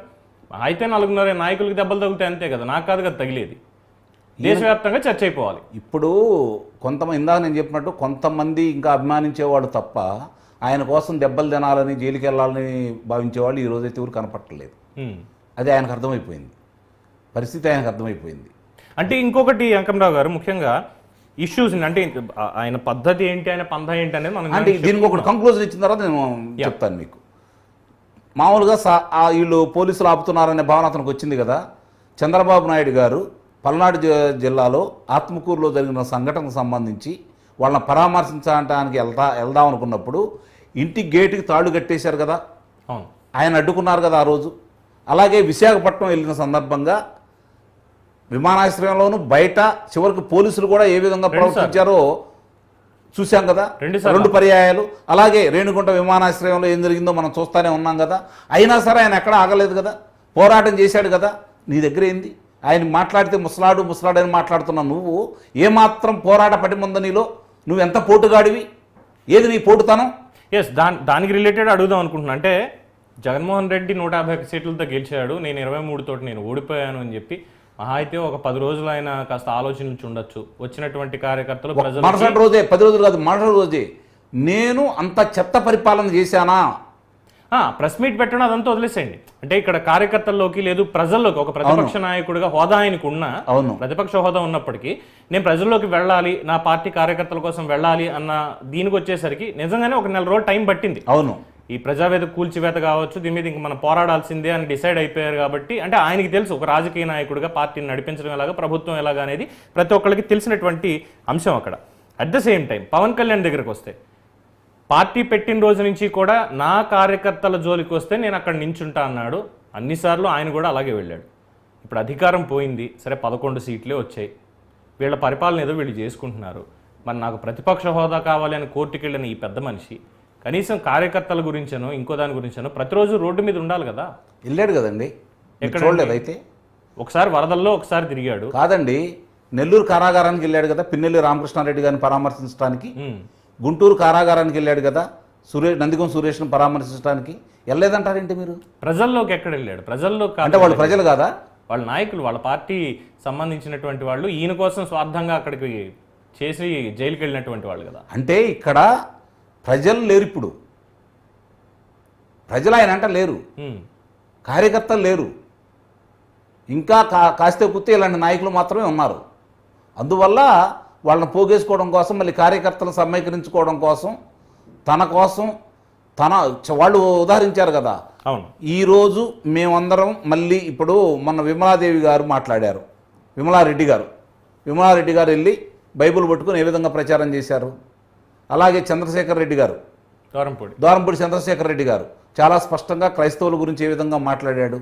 అయితే 4 నాయకులకి దెబ్బలు తగులుతాయి అంతే కదా, నాకు కాదు కదా తగిలేది. దేశవ్యాప్తంగా చర్చ అయిపోవాలి.
ఇప్పుడు కొంతమంది ఇందాక నేను చెప్పినట్టు కొంతమంది ఇంకా అభిమానించేవాడు తప్ప ఆయన కోసం దెబ్బలు తినాలని జైలుకి వెళ్ళాలని భావించేవాళ్ళు ఈ రోజైతే ఎవరు కనపట్టలేదు. అది ఆయనకు అర్థమైపోయింది, పరిస్థితి ఆయనకు అర్థమైపోయింది.
అంటే ఇంకొకటి అంకమరావు గారు, ముఖ్యంగా ఇష్యూస్ అంటే ఆయన పద్ధతి ఏంటి, ఆయన పంథా ఏంటి అనేది మనం
అంటే దీనికి ఒకటి కంక్లూజన్ ఇచ్చిన తర్వాత నేను చెప్తాను మీకు. మామూలుగా వీళ్ళు పోలీసులు ఆపుతున్నారనే భావన అతనికి వచ్చింది కదా. చంద్రబాబు నాయుడు గారు పల్నాడు జిల్లాలో ఆత్మకూరులో జరిగిన సంఘటనకు సంబంధించి వాళ్ళని పరామర్శించడానికి వెళ్దాం అనుకున్నప్పుడు ఇంటి గేటుకి తాళ్ళు కట్టేశారు కదా, ఆయన అడ్డుకున్నారు కదా ఆ రోజు. అలాగే విశాఖపట్నం వెళ్ళిన సందర్భంగా విమానాశ్రయంలోనూ బయట చివరికి పోలీసులు కూడా ఏ విధంగా ప్రవర్తించారో చూశాం కదా, 2 పర్యాయాలు. అలాగే రేణిగుంట విమానాశ్రయంలో ఏం జరిగిందో మనం చూస్తూనే ఉన్నాం కదా. అయినా సరే ఆయన ఎక్కడ ఆగలేదు కదా, పోరాటం చేశాడు కదా. నీ దగ్గర ఏంది? ఆయన మాట్లాడితే ముసలాడు అని మాట్లాడుతున్నావు నువ్వు. ఏమాత్రం పోరాట పటిముంద నీలో? నువ్వు ఎంత పోటుగాడివి? ఏది నీ పోటుతనం?
ఎస్, దానికి రిలేటెడ్ అడుగుదాం అనుకుంటున్నా. అంటే జగన్మోహన్ రెడ్డి 150 సీట్లతో గెలిచాడు, నేను 23 తోటి నేను ఓడిపోయాను అని చెప్పి మహా అయితే ఒక 10 రోజులు ఆయన కాస్త ఆలోచించి ఉండొచ్చు. వచ్చినటువంటి కార్యకర్తలు
మరుసటి రోజే, 10 రోజులు కాదు మరుసటి రోజే, నేను అంత చెత్త పరిపాలన చేశానా?
ప్రెస్ మీట్ పెట్టడం అదంతా వదిలేసేయండి. అంటే ఇక్కడ కార్యకర్తల్లోకి లేదు ప్రజల్లోకి, ఒక ప్రతిపక్ష నాయకుడిగా హోదా ఆయనకు ఉన్న, ప్రతిపక్ష హోదా ఉన్నప్పటికీ నేను ప్రజల్లోకి వెళ్ళాలి, నా పార్టీ కార్యకర్తల కోసం వెళ్ళాలి అన్న దీనికి వచ్చేసరికి నిజంగానే ఒక 4 రోజులు టైం పట్టింది.
అవును,
ఈ ప్రజావేద కూల్చివేత కావచ్చు, దీని మీద ఇంక మనం పోరాడాల్సిందే అని డిసైడ్ అయిపోయారు. కాబట్టి అంటే ఆయనకి తెలుసు ఒక రాజకీయ నాయకుడిగా పార్టీని నడిపించడం ఎలాగా, ప్రభుత్వం ఎలాగా అనేది ప్రతి ఒక్కరికి తెలిసినటువంటి అంశం అక్కడ. At the same time Pawan Kalyan దగ్గరకు వస్తే, పార్టీ పెట్టిన రోజు నుంచి కూడా నా కార్యకర్తల జోలికి వస్తే నేను అక్కడ నించుంటా అన్నాడు. అన్నిసార్లు ఆయన కూడా అలాగే వెళ్ళాడు. ఇప్పుడు అధికారం పోయింది, సరే 11 సీట్లే వచ్చాయి, వీళ్ళ పరిపాలన ఏదో వీళ్ళు చేసుకుంటున్నారు. మరి నాకు ప్రతిపక్ష హోదా కావాలి అని కోర్టుకు వెళ్ళిన ఈ పెద్ద మనిషి కనీసం కార్యకర్తల గురించనో ఇంకో దాని గురించనో ప్రతిరోజు రోడ్డు మీద ఉండాలి కదా.
వెళ్ళాడు కదండి,
ఎక్కడ
చూడలేదు అయితే.
ఒకసారి వరదల్లో ఒకసారి తిరిగాడు.
కాదండి, నెల్లూరు కారాగారానికి వెళ్ళాడు కదా పిన్నెల్లి రామకృష్ణారెడ్డి గారిని పరామర్శించడానికి. గుంటూరు కారాగారానికి వెళ్ళాడు కదా నందిగం సురేష్ను పరామర్శించడానికి. వెళ్ళలేదంటారేంటి మీరు?
ప్రజల్లోకి ఎక్కడ వెళ్ళాడు? ప్రజల్లో
అంటే వాళ్ళు ప్రజలు కాదా?
వాళ్ళ నాయకులు, వాళ్ళ పార్టీ సంబంధించినటువంటి వాళ్ళు ఈయన కోసం స్వార్థంగా అక్కడికి చేసి జైలుకి వెళ్ళినటువంటి వాళ్ళు కదా.
అంటే ఇక్కడ ప్రజలు లేరు, ఇప్పుడు ప్రజలు ఆయన అంట లేరు, కార్యకర్తలు లేరు, ఇంకా కాస్తే కుత్తే ఇలాంటి నాయకులు మాత్రమే ఉన్నారు. అందువల్ల వాళ్ళని పోగేసుకోవడం కోసం, మళ్ళీ కార్యకర్తలను సమీకరించుకోవడం కోసం, వాళ్ళు ఉదాహరించారు కదా.
అవును,
ఈరోజు మేమందరం మళ్ళీ ఇప్పుడు మన విమలాదేవి గారు మాట్లాడారు, విమలారెడ్డి గారు వెళ్ళి బైబిల్ పట్టుకుని ఏ విధంగా ప్రచారం చేశారు. అలాగే చంద్రశేఖర్ రెడ్డి గారు, దూరంపూడి చంద్రశేఖర్ రెడ్డి గారు చాలా స్పష్టంగా క్రైస్తవుల గురించి ఏ విధంగా మాట్లాడాడు.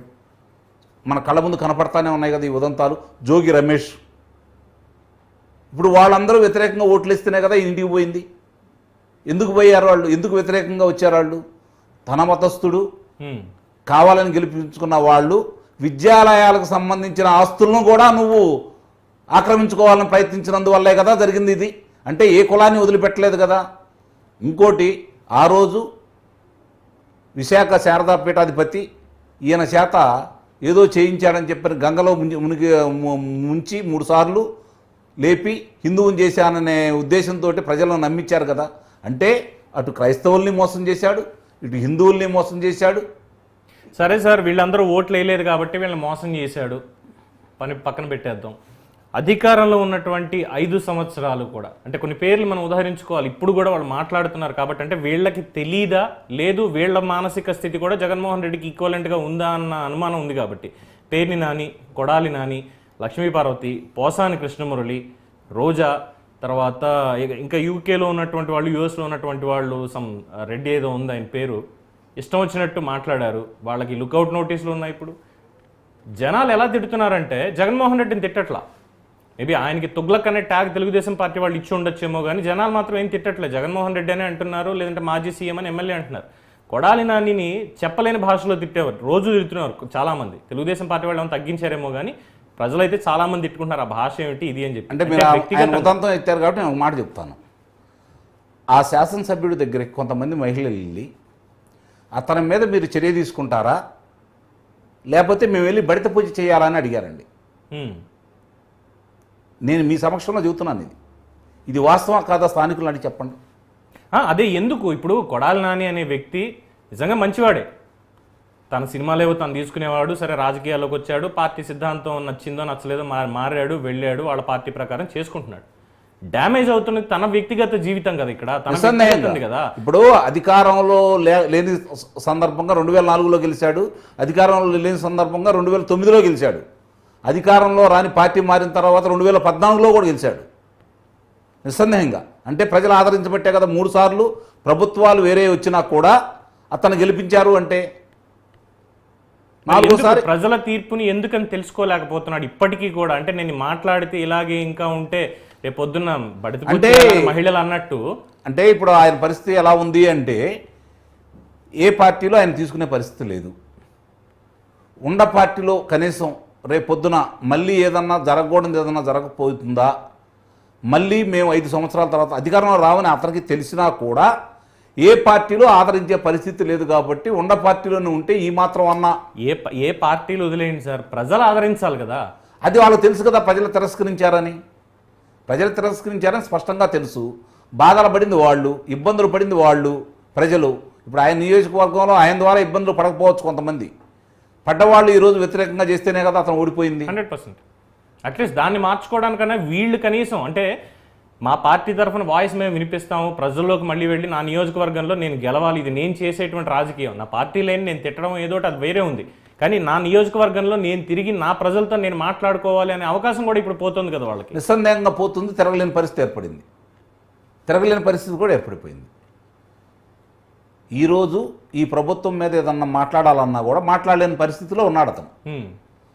మన కళ్ళ ముందు కనపడతానే ఉన్నాయి కదా ఈ ఉదంతాలు. జోగి రమేష్, ఇప్పుడు వాళ్ళందరూ వ్యతిరేకంగా ఓట్లు ఇస్తేనే కదా ఇంటికి పోయింది. ఎందుకు పోయారు వాళ్ళు? ఎందుకు వ్యతిరేకంగా వచ్చారు వాళ్ళు? తన మతస్థుడు కావాలని గెలిపించుకున్న వాళ్ళు విద్యాలయాలకు సంబంధించిన ఆస్తులను కూడా నువ్వు ఆక్రమించుకోవాలని ప్రయత్నించినందువల్లే కదా జరిగింది ఇది. అంటే ఏ కులాన్ని వదిలిపెట్టలేదు కదా. ఇంకోటి, ఆ రోజు విశాఖ శారదాపీఠాధిపతి ఈయన చేత ఏదో చేయించాడని చెప్పిన గంగలో ముంచి 3 సార్లు లేపి హిందువుని చేశాననే ఉద్దేశంతో ప్రజలను నమ్మించారు కదా. అంటే అటు క్రైస్తవుల్ని మోసం చేశాడు, ఇటు హిందువుల్ని మోసం చేశాడు.
సరే సార్, వీళ్ళందరూ ఓట్లు వేయలేదు కాబట్టి వీళ్ళని మోసం చేశాడు, పని పక్కన పెట్టేద్దాం. అధికారంలో ఉన్నటువంటి 5 సంవత్సరాలు కూడా, అంటే కొన్ని పేర్లు మనం ఉదాహరించుకోవాలి, ఇప్పుడు కూడా వాళ్ళు మాట్లాడుతున్నారు కాబట్టి అంటే వీళ్ళకి తెలీదా, లేదు వీళ్ళ మానసిక స్థితి కూడా జగన్మోహన్ రెడ్డికి ఈక్వలెంట్గా ఉందా అన్న అనుమానం ఉంది కాబట్టి పేర్ని నాని, కొడాలి నాని, లక్ష్మీపార్వతి, పోసాని కృష్ణమురళి, రోజా, తర్వాత ఇంకా యూకేలో ఉన్నటువంటి వాళ్ళు, యూఎస్లో ఉన్నటువంటి వాళ్ళు, రెడ్డి ఏదో ఉంది ఆయన పేరు, ఇష్టం వచ్చినట్టు మాట్లాడారు. వాళ్ళకి లుకౌట్ నోటీసులు ఉన్నాయి. ఇప్పుడు జనాలు ఎలా తిడుతున్నారంటే జగన్మోహన్ రెడ్డిని తిట్టట్లా. మేబీ ఆయనకి తుగ్లక్ అనే ట్యాగ్ తెలుగుదేశం పార్టీ వాళ్ళు ఇచ్చి ఉండొచ్చేమో కానీ జనాలు మాత్రం ఏం తిట్టట్లేదు. జగన్మోహన్ రెడ్డి అని అంటున్నారు, లేదంటే మాజీ సీఎం అని ఎమ్మెల్యే అంటున్నారు. కొడాలి నానిని చెప్పలేని భాషలో తిట్టేవారు, రోజు తిడుతున్నారు చాలామంది. తెలుగుదేశం పార్టీ వాళ్ళు ఏమో తగ్గించారేమో కానీ ప్రజలైతే చాలామంది తిట్టుకుంటున్నారు. ఆ భాష ఏమిటి ఇది అని చెప్పి.
అంటే మీరు ఉదంతం ఎత్తారు కాబట్టి నేను ఒక మాట చెప్తాను. ఆ శాసనసభ్యుడి దగ్గరికి కొంతమంది మహిళలు వెళ్ళి అతని మీద మీరు చర్య తీసుకుంటారా, లేకపోతే మేము వెళ్ళి బడిత పూజ చేయాలని అడిగారండి. నేను మీ సమక్షంలో చెబుతున్నాను, ఇది వాస్తవం కాదా స్థానికులు అని చెప్పండి.
అదే ఎందుకు ఇప్పుడు కొడాలి నాని అనే వ్యక్తి నిజంగా మంచివాడే, తన సినిమాలేవో తను తీసుకునేవాడు, సరే రాజకీయాల్లోకి వచ్చాడు, పార్టీ సిద్ధాంతం నచ్చిందో నచ్చలేదో మారాడు, వెళ్ళాడు, వాళ్ళ పార్టీ ప్రకారం చేసుకుంటున్నాడు. డ్యామేజ్ అవుతున్నది తన వ్యక్తిగత జీవితం కదా, ఇక్కడ తన కదా.
ఇప్పుడు అధికారంలో లేని సందర్భంగా 2004లో గెలిచాడు, అధికారంలో లేని సందర్భంగా 2009లో గెలిచాడు, అధికారంలో రాని పార్టీ మారిన తర్వాత 2014లో కూడా గెలిచాడు నిస్సందేహంగా. అంటే ప్రజలు ఆదరించబట్టే కదా 3 సార్లు ప్రభుత్వాలు వేరే వచ్చినా కూడా అతను గెలిపించారు. అంటే
ప్రజల తీర్పుని ఎందుకని తెలుసుకోలేకపోతున్నాడు ఇప్పటికీ కూడా. అంటే నేను మాట్లాడితే ఇలాగే ఇంకా ఉంటే రేపు పొద్దున్న
అంటే
మహిళలు అన్నట్టు,
అంటే ఇప్పుడు ఆయన పరిస్థితి ఎలా ఉంది అంటే ఏ పార్టీలో ఆయన తీసుకునే పరిస్థితి లేదు. ఉండ పార్టీలో కనీసం రేపు పొద్దున మళ్ళీ ఏదన్నా జరగకూడదు, ఏదన్నా జరగకపోతుందా, మళ్ళీ మేము 5 సంవత్సరాల తర్వాత అధికారంలో రావని అతనికి తెలిసినా కూడా ఏ పార్టీలో ఆదరించే పరిస్థితి లేదు. కాబట్టి ఉండ పార్టీలోనే ఉంటే ఈ మాత్రం అన్నా
ఏ పార్టీలు వదిలేయండి సార్, ప్రజలు ఆదరించాలి కదా.
అది వాళ్ళకి తెలుసు కదా, ప్రజలు తిరస్కరించారని స్పష్టంగా తెలుసు. బాధలు పడింది వాళ్ళు, ఇబ్బందులు పడింది వాళ్ళు ప్రజలు. ఇప్పుడు ఆయన నియోజకవర్గంలో ఆయన ద్వారా ఇబ్బందులు పడకపోవచ్చు, కొంతమంది పడ్డవాళ్ళు ఈరోజు వ్యతిరేకంగా చేస్తేనే కదా అతను ఓడిపోయింది.
100%. అట్లీస్ట్ దాన్ని మార్చుకోవడానికన్నా వీళ్ళు కనీసం అంటే మా పార్టీ తరఫున వాయిస్ మేము వినిపిస్తాము, ప్రజల్లోకి మళ్ళీ వెళ్ళి నా నియోజకవర్గంలో నేను గెలవాలి, ఇది నేను చేసేటువంటి రాజకీయం, నా పార్టీ లేని నేను తిట్టడం ఏదోటి అది వేరే ఉంది, కానీ నా నియోజకవర్గంలో నేను తిరిగి నా ప్రజలతో నేను మాట్లాడుకోవాలి అనే అవకాశం కూడా ఇప్పుడు పోతుంది కదా వాళ్ళకి.
నిస్సందేహంగా పోతుంది. తిరగలేని పరిస్థితి ఏర్పడింది, తిరగలేని పరిస్థితి కూడా ఏర్పడిపోయింది. ఈరోజు ఈ ప్రభుత్వం మీద ఏదన్నా మాట్లాడాలన్నా కూడా మాట్లాడలేని పరిస్థితిలో ఉన్నాడు అతను.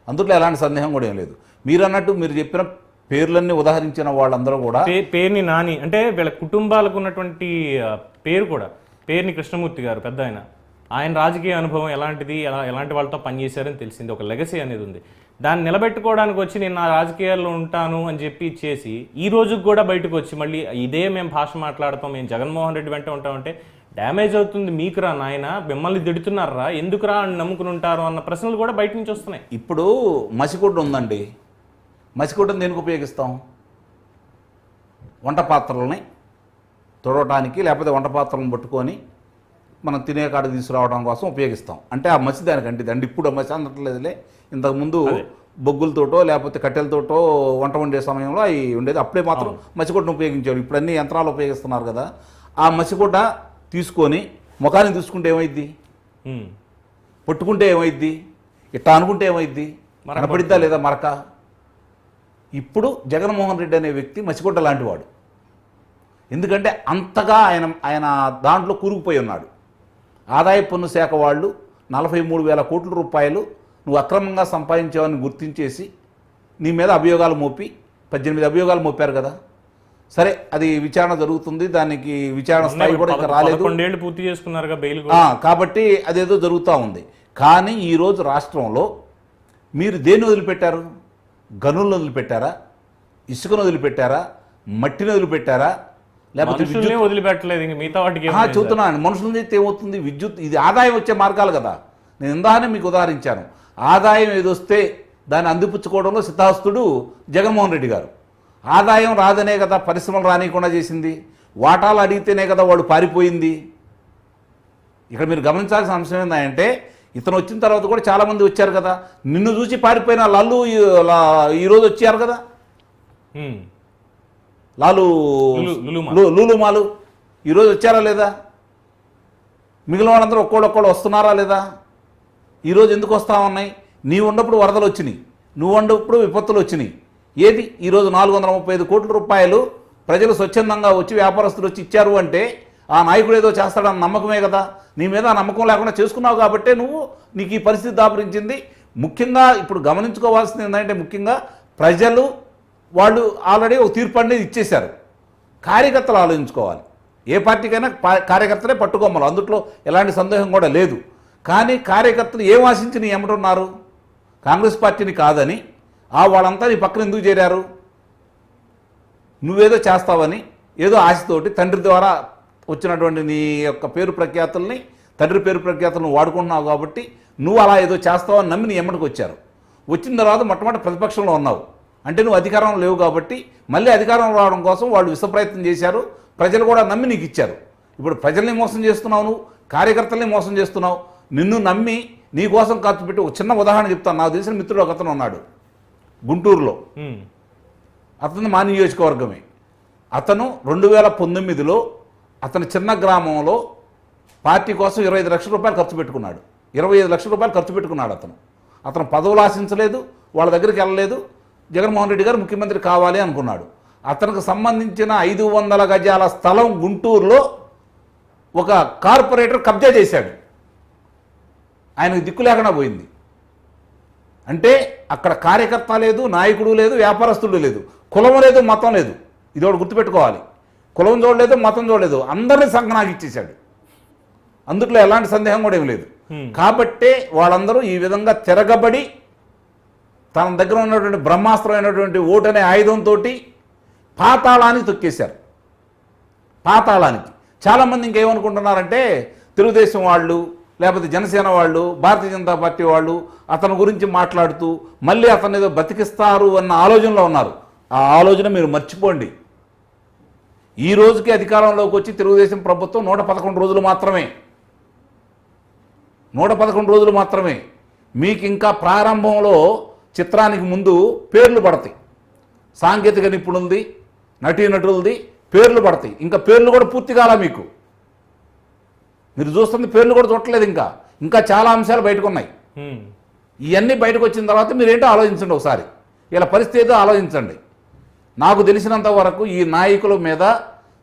అందులో ఎలాంటి సందేహం కూడా ఏం లేదు. మీరు అన్నట్టు మీరు చెప్పిన పేర్లన్నీ ఉదాహరించిన వాళ్ళందరూ కూడా
పేరుని నాని అంటే వీళ్ళ కుటుంబాలకు ఉన్నటువంటి పేరు కూడా పేరుని కృష్ణమూర్తి గారు పెద్ద ఆయన రాజకీయ అనుభవం ఎలాంటిది ఎలాంటి వాళ్ళతో పనిచేశారని తెలిసింది. ఒక లెగసీ అనేది ఉంది. దాన్ని నిలబెట్టుకోవడానికి వచ్చి నేను నా రాజకీయాల్లో ఉంటాను అని చెప్పి చేసి ఈ రోజుకి కూడా బయటకు వచ్చి మళ్ళీ ఇదే మేము భాష మాట్లాడతాం, మేము జగన్మోహన్ రెడ్డి వెంట ఉంటామంటే డ్యామేజ్ అవుతుంది. మీకురా నాయన, మిమ్మల్ని తిడుతున్నారా, ఎందుకురా అని నమ్ముకుని ఉంటారు అన్న ప్రశ్నలు కూడా బయట నుంచి వస్తున్నాయి.
ఇప్పుడు మసిగుడ్డ ఉందండి, మసిగుడ్డను దేనికి ఉపయోగిస్తాం? వంట పాత్రలని తుడవటానికి, లేకపోతే వంట పాత్రలను పట్టుకొని మనం తినే కాడ తీసుకురావడం కోసం ఉపయోగిస్తాం. అంటే ఆ మసి దానికి అంటే అండి. ఇప్పుడు ఆ మసి అందట్లేదులే, ఇంతకుముందు బొగ్గులతోటో లేకపోతే కట్టెలతోటో వంట వండే సమయంలో అవి ఉండేది. అప్పుడే మాత్రం మసిగుడ్డను ఉపయోగించారు. ఇప్పుడు అన్ని యంత్రాలు ఉపయోగిస్తున్నారు కదా. ఆ మసిగుడ్డ తీసుకొని ముఖాన్ని తీసుకుంటే ఏమైద్ది, పట్టుకుంటే ఏమైద్ది, ఇట్లా అనుకుంటే ఏమైద్ది, కనపడిద్దా లేదా మరక? ఇప్పుడు జగన్మోహన్ రెడ్డి అనే వ్యక్తి మసిగుడ్డ లాంటివాడు. ఎందుకంటే అంతగా ఆయన దాంట్లో కూరుకుపోయి ఉన్నాడు. ఆదాయ పన్ను శాఖ వాళ్ళు 43,000 కోట్ల రూపాయలు నువ్వు అక్రమంగా సంపాదించావని గుర్తించేసి నీ మీద అభియోగాలు మోపి 18 అభియోగాలు మోపారు కదా. సరే, అది విచారణ జరుగుతుంది, దానికి విచారణ స్థాయి కూడా ఇంకా రాలేదు,
11 ఏళ్ళు పూర్తి చేసుకున్నారుగా బెయిల్.
కాబట్టి అదేదో జరుగుతూ ఉంది. కానీ ఈరోజు రాష్ట్రంలో మీరు దేన్ని వదిలిపెట్టారు? గనులను వదిలిపెట్టారా, ఇసుకను వదిలిపెట్టారా, మట్టిని వదిలిపెట్టారా, లేకపోతే
విద్యుత్ వదిలిపెట్టలేదు? ఇంక మిగతా వాటికి
చూస్తున్నాను. మనుషుల నుంచి ఏమవుతుంది? విద్యుత్, ఇది ఆదాయం వచ్చే మార్గాలు కదా. నేను ఇందాకనే మీకు ఉదాహరించాను. ఆదాయం ఏదొస్తే దాన్ని అందిపుచ్చుకోవడంలో సిద్ధాస్తుడు జగన్మోహన్ రెడ్డి గారు. ఆదాయం రాదనే కదా పరిశ్రమలు రానియకుండా చేసింది. వాటాలు అడిగితేనే కదా వాడు పారిపోయింది. ఇక్కడ మీరు గమనించాల్సిన అంశం ఏంటంటే, ఇతను వచ్చిన తర్వాత కూడా చాలామంది వచ్చారు కదా. నిన్ను చూసి పారిపోయిన లల్లు ఈరోజు వచ్చారు కదా. లూలుమాలు ఈరోజు వచ్చారా లేదా? మిగిలిన వాళ్ళందరూ ఒక్కోళ్ళొక్కళ్ళు వస్తున్నారా లేదా? ఈరోజు ఎందుకు వస్తూ ఉన్నాయి? నీవు ఉన్నప్పుడు వరదలు వచ్చినాయి, నువ్వు ఉన్నప్పుడు విపత్తులు వచ్చినాయి. ఏది ఈరోజు 435 కోట్ల రూపాయలు ప్రజలు స్వచ్ఛందంగా వచ్చి వ్యాపారస్తులు వచ్చి ఇచ్చారు అంటే ఆ నాయకుడు ఏదో చేస్తాడన్న నమ్మకమే కదా. నీ మీద ఆ నమ్మకం లేకుండా చేసుకున్నావు కాబట్టే నీకు ఈ పరిస్థితి దాపురించింది. ముఖ్యంగా ఇప్పుడు గమనించుకోవాల్సింది ఏంటంటే, ముఖ్యంగా ప్రజలు వాళ్ళు ఆల్రెడీ ఒక తీర్పు అనేది ఇచ్చేశారు. కార్యకర్తలు ఆలోచించుకోవాలి. ఏ పార్టీకైనా కార్యకర్తలే పట్టుకోమలు, అందుట్లో ఎలాంటి సందేహం కూడా లేదు. కానీ కార్యకర్తలు ఏం ఆశించి నీ ఏమంటున్నారు? కాంగ్రెస్ పార్టీని కాదని వాళ్ళంతా నీ పక్కన ఎందుకు చేరారు? నువ్వేదో చేస్తావని ఏదో ఆశతోటి తండ్రి ద్వారా వచ్చినటువంటి నీ యొక్క పేరు ప్రఖ్యాతుల్ని, తండ్రి పేరు ప్రఖ్యాతులను వాడుకుంటున్నావు కాబట్టి నువ్వు అలా ఏదో చేస్తావని నమ్మి నీ ఎమ్మడికి వచ్చారు. వచ్చిన తర్వాత మొట్టమొదటి ప్రతిపక్షంలో ఉన్నావు అంటే నువ్వు అధికారంలో లేవు కాబట్టి మళ్ళీ అధికారం రావడం కోసం వాళ్ళు విశ్వప్రయత్నం చేశారు. ప్రజలు కూడా నమ్మి నీకు ఇచ్చారు. ఇప్పుడు ప్రజల్ని మోసం చేస్తున్నావు, నువ్వు కార్యకర్తల్ని మోసం చేస్తున్నావు. నిన్ను నమ్మి నీ కోసం ఖర్చు పెట్టి ఒక చిన్న ఉదాహరణ చెప్తాను. నాకు తెలిసిన మిత్రుడు ఒక అతను ఉన్నాడు గుంటూరులో. అతను మా నియోజకవర్గమే. అతను 2019లో అతని చిన్న గ్రామంలో పార్టీ కోసం 25 లక్షల రూపాయలు ఖర్చు పెట్టుకున్నాడు. 25 లక్షల రూపాయలు ఖర్చు పెట్టుకున్నాడు. అతను పదవులు ఆశించలేదు, వాళ్ళ దగ్గరికి వెళ్ళలేదు. జగన్మోహన్ రెడ్డి గారు ముఖ్యమంత్రి కావాలి అనుకున్నాడు. అతనికి సంబంధించిన 500 గజాల స్థలం గుంటూరులో ఒక కార్పొరేటర్ కబ్జా చేశాడు. ఆయనకు దిక్కు లేకుండా పోయింది. అంటే అక్కడ కార్యకర్త లేదు, నాయకుడు లేదు, వ్యాపారస్తుడు లేదు, కులం లేదు, మతం లేదు. ఇది ఒకటి గుర్తుపెట్టుకోవాలి. కులం చూడలేదు, మతం చూడలేదు, అందరినీ సంఘనాకి ఇచ్చేశాడు. అందుట్లో ఎలాంటి సందేహం కూడా ఏం లేదు. కాబట్టే వాళ్ళందరూ ఈ విధంగా తిరగబడి తన దగ్గర ఉన్నటువంటి బ్రహ్మాస్త్రమైనటువంటి ఓటు అనే ఆయుధంతో పాతాళానికి తొక్కేశారు. పాతాళానికి. చాలామంది ఇంకేమనుకుంటున్నారంటే, తెలుగుదేశం వాళ్ళు లేకపోతే జనసేన వాళ్ళు, భారతీయ జనతా పార్టీ వాళ్ళు అతని గురించి మాట్లాడుతూ మళ్ళీ అతను ఏదో బతికిస్తారు అన్న ఆలోచనలో ఉన్నారు. ఆ ఆలోచన మీరు మర్చిపోండి. ఈ రోజుకి అధికారంలోకి వచ్చి తెలుగుదేశం ప్రభుత్వం 111 రోజులు మాత్రమే. 111 రోజులు మాత్రమే. మీకు ఇంకా ప్రారంభంలో చిత్రానికి ముందు పేర్లు పడతాయి. సాంకేతిక నిపుణులది, నటీనటులది పేర్లు పడతాయి. ఇంకా పేర్లు కూడా పూర్తి కాలా మీకు. మీరు చూస్తుంది పేర్లు కూడా చూడట్లేదు. ఇంకా చాలా అంశాలు బయటకు ఉన్నాయి. ఇవన్నీ బయటకు వచ్చిన తర్వాత మీరేంటో ఆలోచించండి ఒకసారి. ఇలా పరిస్థితి ఏదో ఆలోచించండి. నాకు తెలిసినంత వరకు ఈ నాయకుల మీద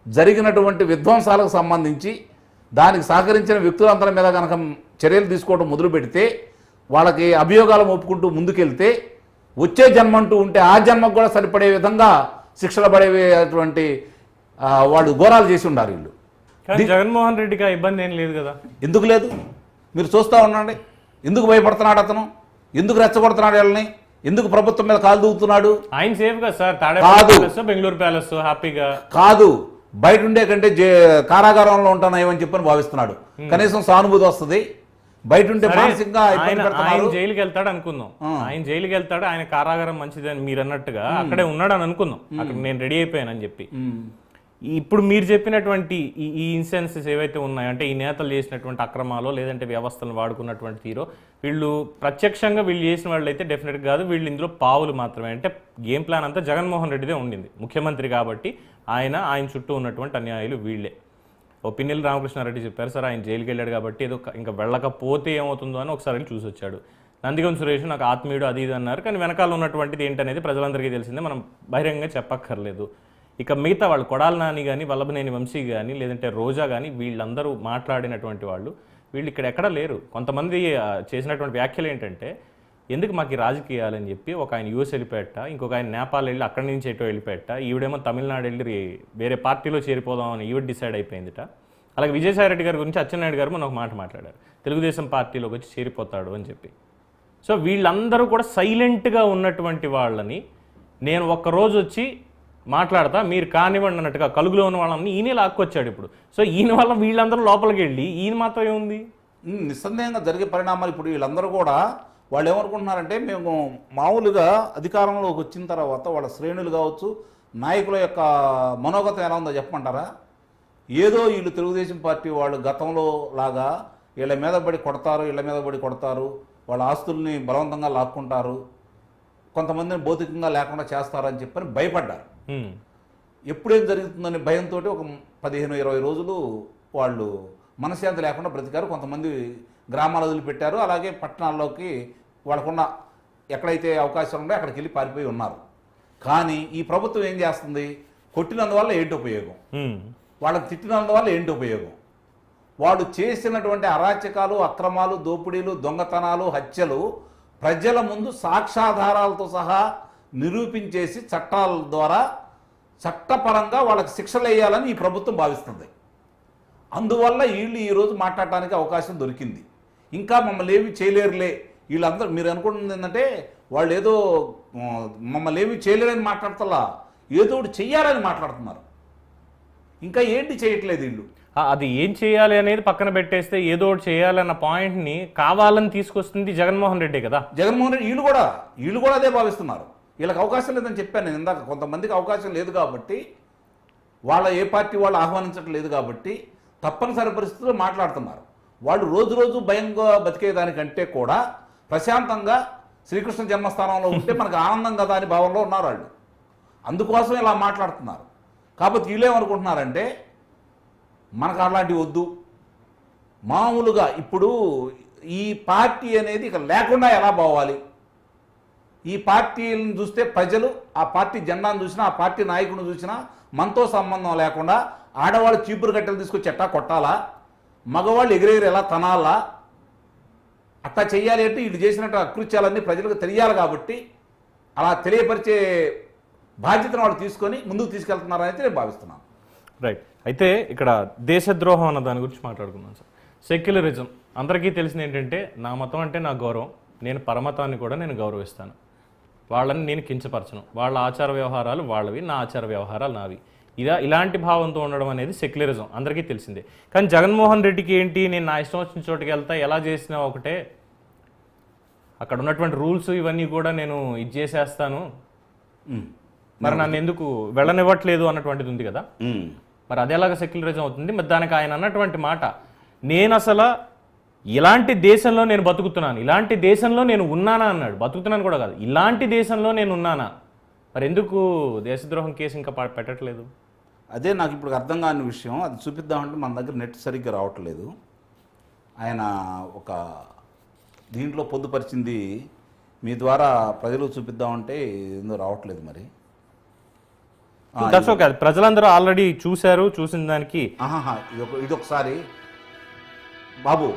జరిగినటువంటి విధ్వంసాలకు సంబంధించి దానికి సహకరించిన వ్యక్తులందరి మీద కనుక చర్యలు తీసుకోవడం మొదలు పెడితే, వాళ్ళకి అభియోగాలు ఒప్పుకుంటూ ముందుకెళ్తే వచ్చే జన్మ అంటూ ఉంటే ఆ జన్మకు కూడా సరిపడే విధంగా శిక్షలు పడేటువంటి వాళ్ళు ఘోరాలు చేసి ఉండారు వీళ్ళు.
కానీ జగన్మోహన్ రెడ్డికి ఆ ఇబ్బంది ఏం లేదు కదా.
ఎందుకు లేదు? మీరు చూస్తూ ఉండండి. ఎందుకు భయపడుతున్నాడు అతను? ఎందుకు రెచ్చగొడుతున్నాడు వీళ్ళని? ఎందుకు ప్రభుత్వం మీద కాలు దూకుతున్నాడు?
ఆయన సేఫ్ కదా సార్, తాడేపల్లి బెంగళూరు ప్యాలెస్ హ్యాపీగా
కాదు, బయట ఉండే కంటే కారాగారంలో ఉంటానేమని చెప్పని భావిస్తున్నాడు. కనీసం సానుభూతి వస్తుంది. బయట ఉంటే మానసికంగా
ఆయన జైలుకి వెళ్తాడు అనుకుందాం, ఆయన జైలుకి వెళ్తాడు, ఆయన కారాగారం మంచిది అని మీరు అన్నట్టుగా అక్కడే ఉన్నాడు అని అనుకుందాం, అక్కడ నేను రెడీ అయిపోయానని చెప్పి. ఇప్పుడు మీరు చెప్పినటువంటి ఈ ఇన్సిడెన్సెస్ ఏవైతే ఉన్నాయో, అంటే ఈ నేతలు చేసినటువంటి అక్రమాలో లేదంటే వ్యవస్థలను వాడుకున్నటువంటి తీరో, వీళ్ళు ప్రత్యక్షంగా వీళ్ళు చేసిన వాళ్ళు అయితే డెఫినెట్గా కాదు, వీళ్ళు ఇందులో పావులు మాత్రమే. అంటే గేమ్ ప్లాన్ అంతా జగన్మోహన్ రెడ్డిదే ఉండింది, ముఖ్యమంత్రి కాబట్టి ఆయన చుట్టూ ఉన్నటువంటి అన్యాయాలు వీళ్ళే. పిన్నెల్లి రామకృష్ణారెడ్డి చెప్పారు సార్, ఆయన జైలుకి వెళ్ళాడు కాబట్టి ఏదో ఇంకా వెళ్ళకపోతే ఏమవుతుందో అని ఒకసారి చూసి వచ్చాడు. నందిగం సురేష్ నాకు ఆత్మీయుడు అది ఇది అన్నారు, కానీ వెనకాల ఉన్నటువంటిది ఏంటనేది ప్రజలందరికీ తెలిసిందే, మనం బహిరంగంగా చెప్పక్కర్లేదు. ఇక మిగతా వాళ్ళు కొడాలి నాని కానీ, వల్లభనేని వంశీ కానీ, లేదంటే రోజా కానీ, వీళ్ళందరూ మాట్లాడినటువంటి వీళ్ళు ఇక్కడ ఎక్కడా లేరు. కొంతమంది చేసినటువంటి వ్యాఖ్యలు ఏంటంటే, ఎందుకు మాకు ఈ రాజకీయాలని చెప్పి ఒక ఆయన యూఎస్ వెళ్ళిపోయట, ఇంకొక ఆయన నేపాల్ వెళ్ళి అక్కడి నుంచి ఎటో వెళ్ళిపోయట, ఈవిడేమో తమిళనాడు వెళ్ళి వేరే పార్టీలో చేరిపోదామని ఈవిడ డిసైడ్ అయిపోయిందిట. అలాగే విజయసాయిరెడ్డి గారి గురించి అచ్చెన్నాయుడు గారు మన ఒక మాట మాట్లాడారు, తెలుగుదేశం పార్టీలోకి వచ్చి చేరిపోతాడు అని చెప్పి. సో వీళ్ళందరూ కూడా సైలెంట్గా ఉన్నటువంటి వాళ్ళని నేను ఒక్కరోజు వచ్చి మాట్లాడతా, మీరు కానివ్వండి అన్నట్టుగా కలుగులో ఉన్న వాళ్ళని ఈయన లాక్కొచ్చాడు ఇప్పుడు. సో ఈయన వల్ల వీళ్ళందరూ లోపలికి వెళ్ళి ఈయన మాత్రం ఏముంది?
నిస్సందేహంగా జరిగే పరిణామాలు. ఇప్పుడు వీళ్ళందరూ కూడా వాళ్ళు ఏమనుకుంటున్నారంటే, మేము మామూలుగా అధికారంలోకి వచ్చిన తర్వాత వాళ్ళ శ్రేణులు కావచ్చు, నాయకుల యొక్క మనోగతం ఎలా ఉందో చెప్పమంటారా? ఏదో వీళ్ళు తెలుగుదేశం పార్టీ వాళ్ళు గతంలో లాగా వీళ్ళ మీద పడి కొడతారు, వీళ్ళ మీద పడి కొడతారు, వాళ్ళ ఆస్తుల్ని బలవంతంగా లాక్కుంటారు, కొంతమందిని భౌతికంగా లేకుండా చేస్తారని చెప్పని భయపడ్డారు. ఎప్పుడేం జరుగుతుందని భయంతో ఒక 15-20 రోజులు వాళ్ళు మనశ్శాంతి లేకుండా బ్రతికారు. కొంతమంది గ్రామాలు వదిలిపెట్టారు, అలాగే పట్టణాల్లోకి వాళ్ళకున్న ఎక్కడైతే అవకాశం ఉందో అక్కడికి వెళ్ళి పారిపోయి ఉన్నారు. కానీ ఈ ప్రభుత్వం ఏం చేస్తుంది? కొట్టినందువల్ల ఏంటి ఉపయోగం, వాళ్ళకి తిట్టినందువల్ల ఏంటి ఉపయోగం? వాళ్ళు చేసినటువంటి అరాచకాలు, అక్రమాలు, దోపిడీలు, దొంగతనాలు, హత్యలు ప్రజల ముందు సాక్ష్యాధారాలతో సహా నిరూపించేసి చట్టాల ద్వారా చట్టపరంగా వాళ్ళకి శిక్షలు వేయాలని ఈ ప్రభుత్వం భావిస్తుంది. అందువల్ల వీళ్ళు ఈరోజు మాట్లాడటానికి అవకాశం దొరికింది. ఇంకా మమ్మల్ని ఏమి చేయలేరులే వీళ్ళందరూ, మీరు అనుకుంటుంది ఏంటంటే వాళ్ళు ఏదో మమ్మల్ని ఏమి చేయలేరని మాట్లాడతలా, ఏదో ఒకటి చెయ్యాలని మాట్లాడుతున్నారు. ఇంకా ఏంటి చేయట్లేదు వీళ్ళు.
అది ఏం చేయాలి అనేది పక్కన పెట్టేస్తే ఏదో ఒకటి చేయాలన్న పాయింట్ని కావాలని తీసుకొస్తుంది జగన్మోహన్ రెడ్డి కదా.
జగన్మోహన్ రెడ్డి వీళ్ళు కూడా అదే భావిస్తున్నారు. వీళ్ళకి అవకాశం లేదని చెప్పాను నేను ఇందాక. కొంతమందికి అవకాశం లేదు కాబట్టి, వాళ్ళ ఏ పార్టీ వాళ్ళు ఆహ్వానించడం లేదు కాబట్టి తప్పనిసరి పరిస్థితుల్లో మాట్లాడుతున్నారు. వాళ్ళు రోజు రోజు భయంగా బతికేదానికంటే కూడా ప్రశాంతంగా శ్రీకృష్ణ జన్మస్థానంలో ఉంటే మనకు ఆనందం కదా అని భావంలో ఉన్నారు వాళ్ళు. అందుకోసం ఇలా మాట్లాడుతున్నారు. కాబట్టి వీళ్ళేమనుకుంటున్నారంటే, మనకు అలాంటివి వద్దు, మామూలుగా ఇప్పుడు ఈ పార్టీ అనేది ఇక లేకుండా ఎలా పోవాలి, ఈ పార్టీలను చూస్తే ప్రజలు ఆ పార్టీ జెండాను చూసినా, ఆ పార్టీ నాయకుడిని చూసినా మనతో సంబంధం లేకుండా ఆడవాళ్ళు చీపురు కట్టెలు తీసుకొచ్చి ఎట్టా కొట్టాలా, మగవాళ్ళు ఎగిరెగిరి ఎలా తనాలా, అట్లా చెయ్యాలి అంటే వీళ్ళు చేసినట్టు అకృత్యాలన్నీ ప్రజలకు తెలియాలి. కాబట్టి అలా తెలియపరిచే బాధ్యతను వాళ్ళు తీసుకొని ముందుకు తీసుకెళ్తున్నారని అయితే నేను భావిస్తున్నాను.
రైట్. అయితే ఇక్కడ దేశద్రోహం అన్న దాని గురించి మాట్లాడుకుందాం సార్. సెక్యులరిజం అందరికీ తెలిసింది ఏంటంటే, నా మతం అంటే నా గౌరవం, నేను పరమతాన్ని కూడా నేను గౌరవిస్తాను, వాళ్ళని నేను కించపరచను, వాళ్ళ ఆచార వ్యవహారాలు వాళ్ళవి, నా ఆచార వ్యవహారాలు నావి, ఇలాంటి భావంతో ఉండడం అనేది సెక్యులరిజం అందరికీ తెలిసిందే. కానీ జగన్మోహన్ రెడ్డికి ఏంటి, నేను నా ఇష్టం వచ్చిన చోటుకి వెళ్తా, ఎలా చేసినా ఒకటే, అక్కడ ఉన్నటువంటి రూల్స్ ఇవన్నీ కూడా నేను ఇది చేసేస్తాను, మరి నన్ను ఎందుకు వెళ్ళనివ్వట్లేదు అన్నటువంటిది ఉంది కదా. మరి అది ఎలాగ సెక్యులరిజం అవుతుంది? మరి దానికి ఆయన అన్నటువంటి మాట, నేను అసలు ఇలాంటి దేశంలో నేను బతుకుతున్నాను, ఇలాంటి దేశంలో నేను ఉన్నానా అన్నాడు. బతుకుతున్నాను కూడా కాదు, ఇలాంటి దేశంలో నేను ఉన్నానా, మరి ఎందుకు దేశద్రోహం కేసు ఇంకా పెట్టట్లేదు?
అదే నాకు ఇప్పుడు అర్థం కాని విషయం. అది చూపిద్దామంటే మన దగ్గర నెట్ సరిగ్గా రావట్లేదు. ఆయన ఒక దీంట్లో పొందుపరిచింది మీ ద్వారా ప్రజలు చూపిద్దామంటే ఎందుకు రావట్లేదు. మరి
ఓకే, ప్రజలందరూ ఆల్రెడీ చూశారు, చూసిన దానికి
ఇది ఒకసారి బాబు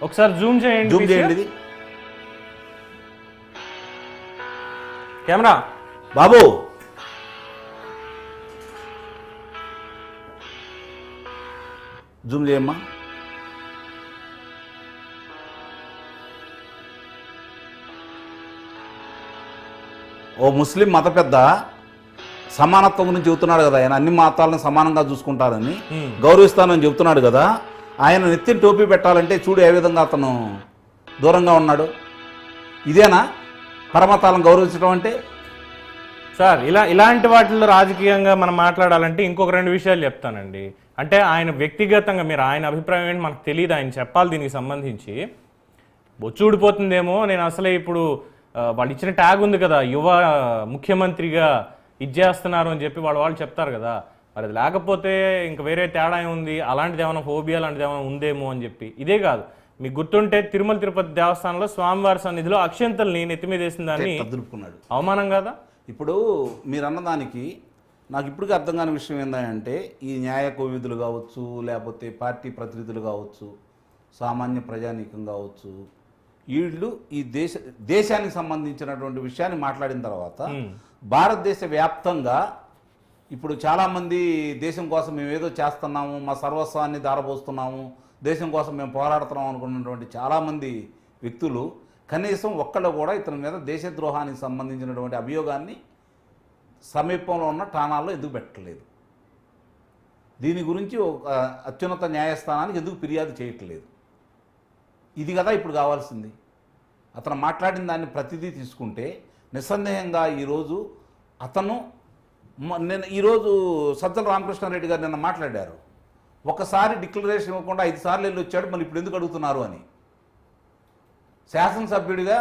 ఒకసారి జూమ్ చేయండి.
జూమ్ చేయండి. ఇది
కెమెరా
బాబు జూమ్ చేయమ్మా. ఓ ముస్లిం మత పెద్ద సమానత్వం గురించి చెబుతున్నాడు కదా, ఆయన అన్ని మతాలను సమానంగా చూసుకుంటారని, గౌరవిస్తానని చెబుతున్నాడు కదా. ఆయన నెత్తిని టోపీ పెట్టాలంటే చూడు ఏ విధంగా అతను దూరంగా ఉన్నాడు. ఇదేనా పరమతాలను గౌరవించడం అంటే?
సార్ ఇలాంటి వాటిల్లో రాజకీయంగా మనం మాట్లాడాలంటే ఇంకొక 2 విషయాలు చెప్తానండి. అంటే ఆయన వ్యక్తిగతంగా మీరు ఆయన అభిప్రాయం ఏంటి మనకు తెలియదు, ఆయన చెప్పాలి దీనికి సంబంధించి. బొచ్చు ఊడిపోతుందేమో, నేను అసలే ఇప్పుడు వాళ్ళు ఇచ్చిన ట్యాగ్ ఉంది కదా, యువ ముఖ్యమంత్రిగా ఇచ్చేస్తున్నారు అని చెప్పి వాళ్ళు చెప్తారు కదా, మరి అది లేకపోతే ఇంకా వేరే తేడా ఉంది, అలాంటిది ఏమైనా ఫోబియా లాంటిది ఏమైనా ఉందేమో అని చెప్పి. ఇదే కాదు, మీకు గుర్తుంటే తిరుమల తిరుపతి దేవస్థానంలో స్వామివారి సన్నిధిలో అక్షంతల్ని నెత్తి మీద వేసిన దాన్ని
దులుపుకున్నాడు.
అవమానం కదా.
ఇప్పుడు మీరు అన్నదానికి నాకు ఇప్పటికీ అర్థం కాని విషయం ఏంటంటే, ఈ న్యాయ కోవిధులు కావచ్చు, లేకపోతే పార్టీ ప్రతినిధులు కావచ్చు, సామాన్య ప్రజానీకం కావచ్చు, వీళ్ళు ఈ దేశానికి సంబంధించినటువంటి విషయాన్ని మాట్లాడిన తర్వాత భారతదేశ వ్యాప్తంగా ఇప్పుడు చాలామంది దేశం కోసం మేము ఏదో చేస్తున్నాము, మా సర్వస్వాన్ని దారపోస్తున్నాము, దేశం కోసం మేము పోరాడుతున్నాం అనుకున్నటువంటి చాలామంది వ్యక్తులు కనీసం ఒక్కళ్ళు కూడా ఇతని మీద దేశద్రోహానికి సంబంధించినటువంటి అభియోగాన్ని సమీపంలో ఉన్న ఠాణాల్లో ఎందుకు పెట్టలేదు? దీని గురించి ఒక అత్యున్నత న్యాయస్థానానికి ఎందుకు ఫిర్యాదు చేయట్లేదు? ఇది కదా ఇప్పుడు కావాల్సింది. అతను మాట్లాడిన దాన్ని ప్రతిదీ తీసుకుంటే నిస్సందేహంగా ఈరోజు అతను ఈరోజు సజ్జల రామకృష్ణారెడ్డి గారు నిన్న మాట్లాడారు, ఒకసారి డిక్లరేషన్ ఇవ్వకుండా 5 సార్లు వెళ్ళి వచ్చాడు, మళ్ళీ ఇప్పుడు ఎందుకు అడుగుతున్నారు అని. శాసనసభ్యుడిగా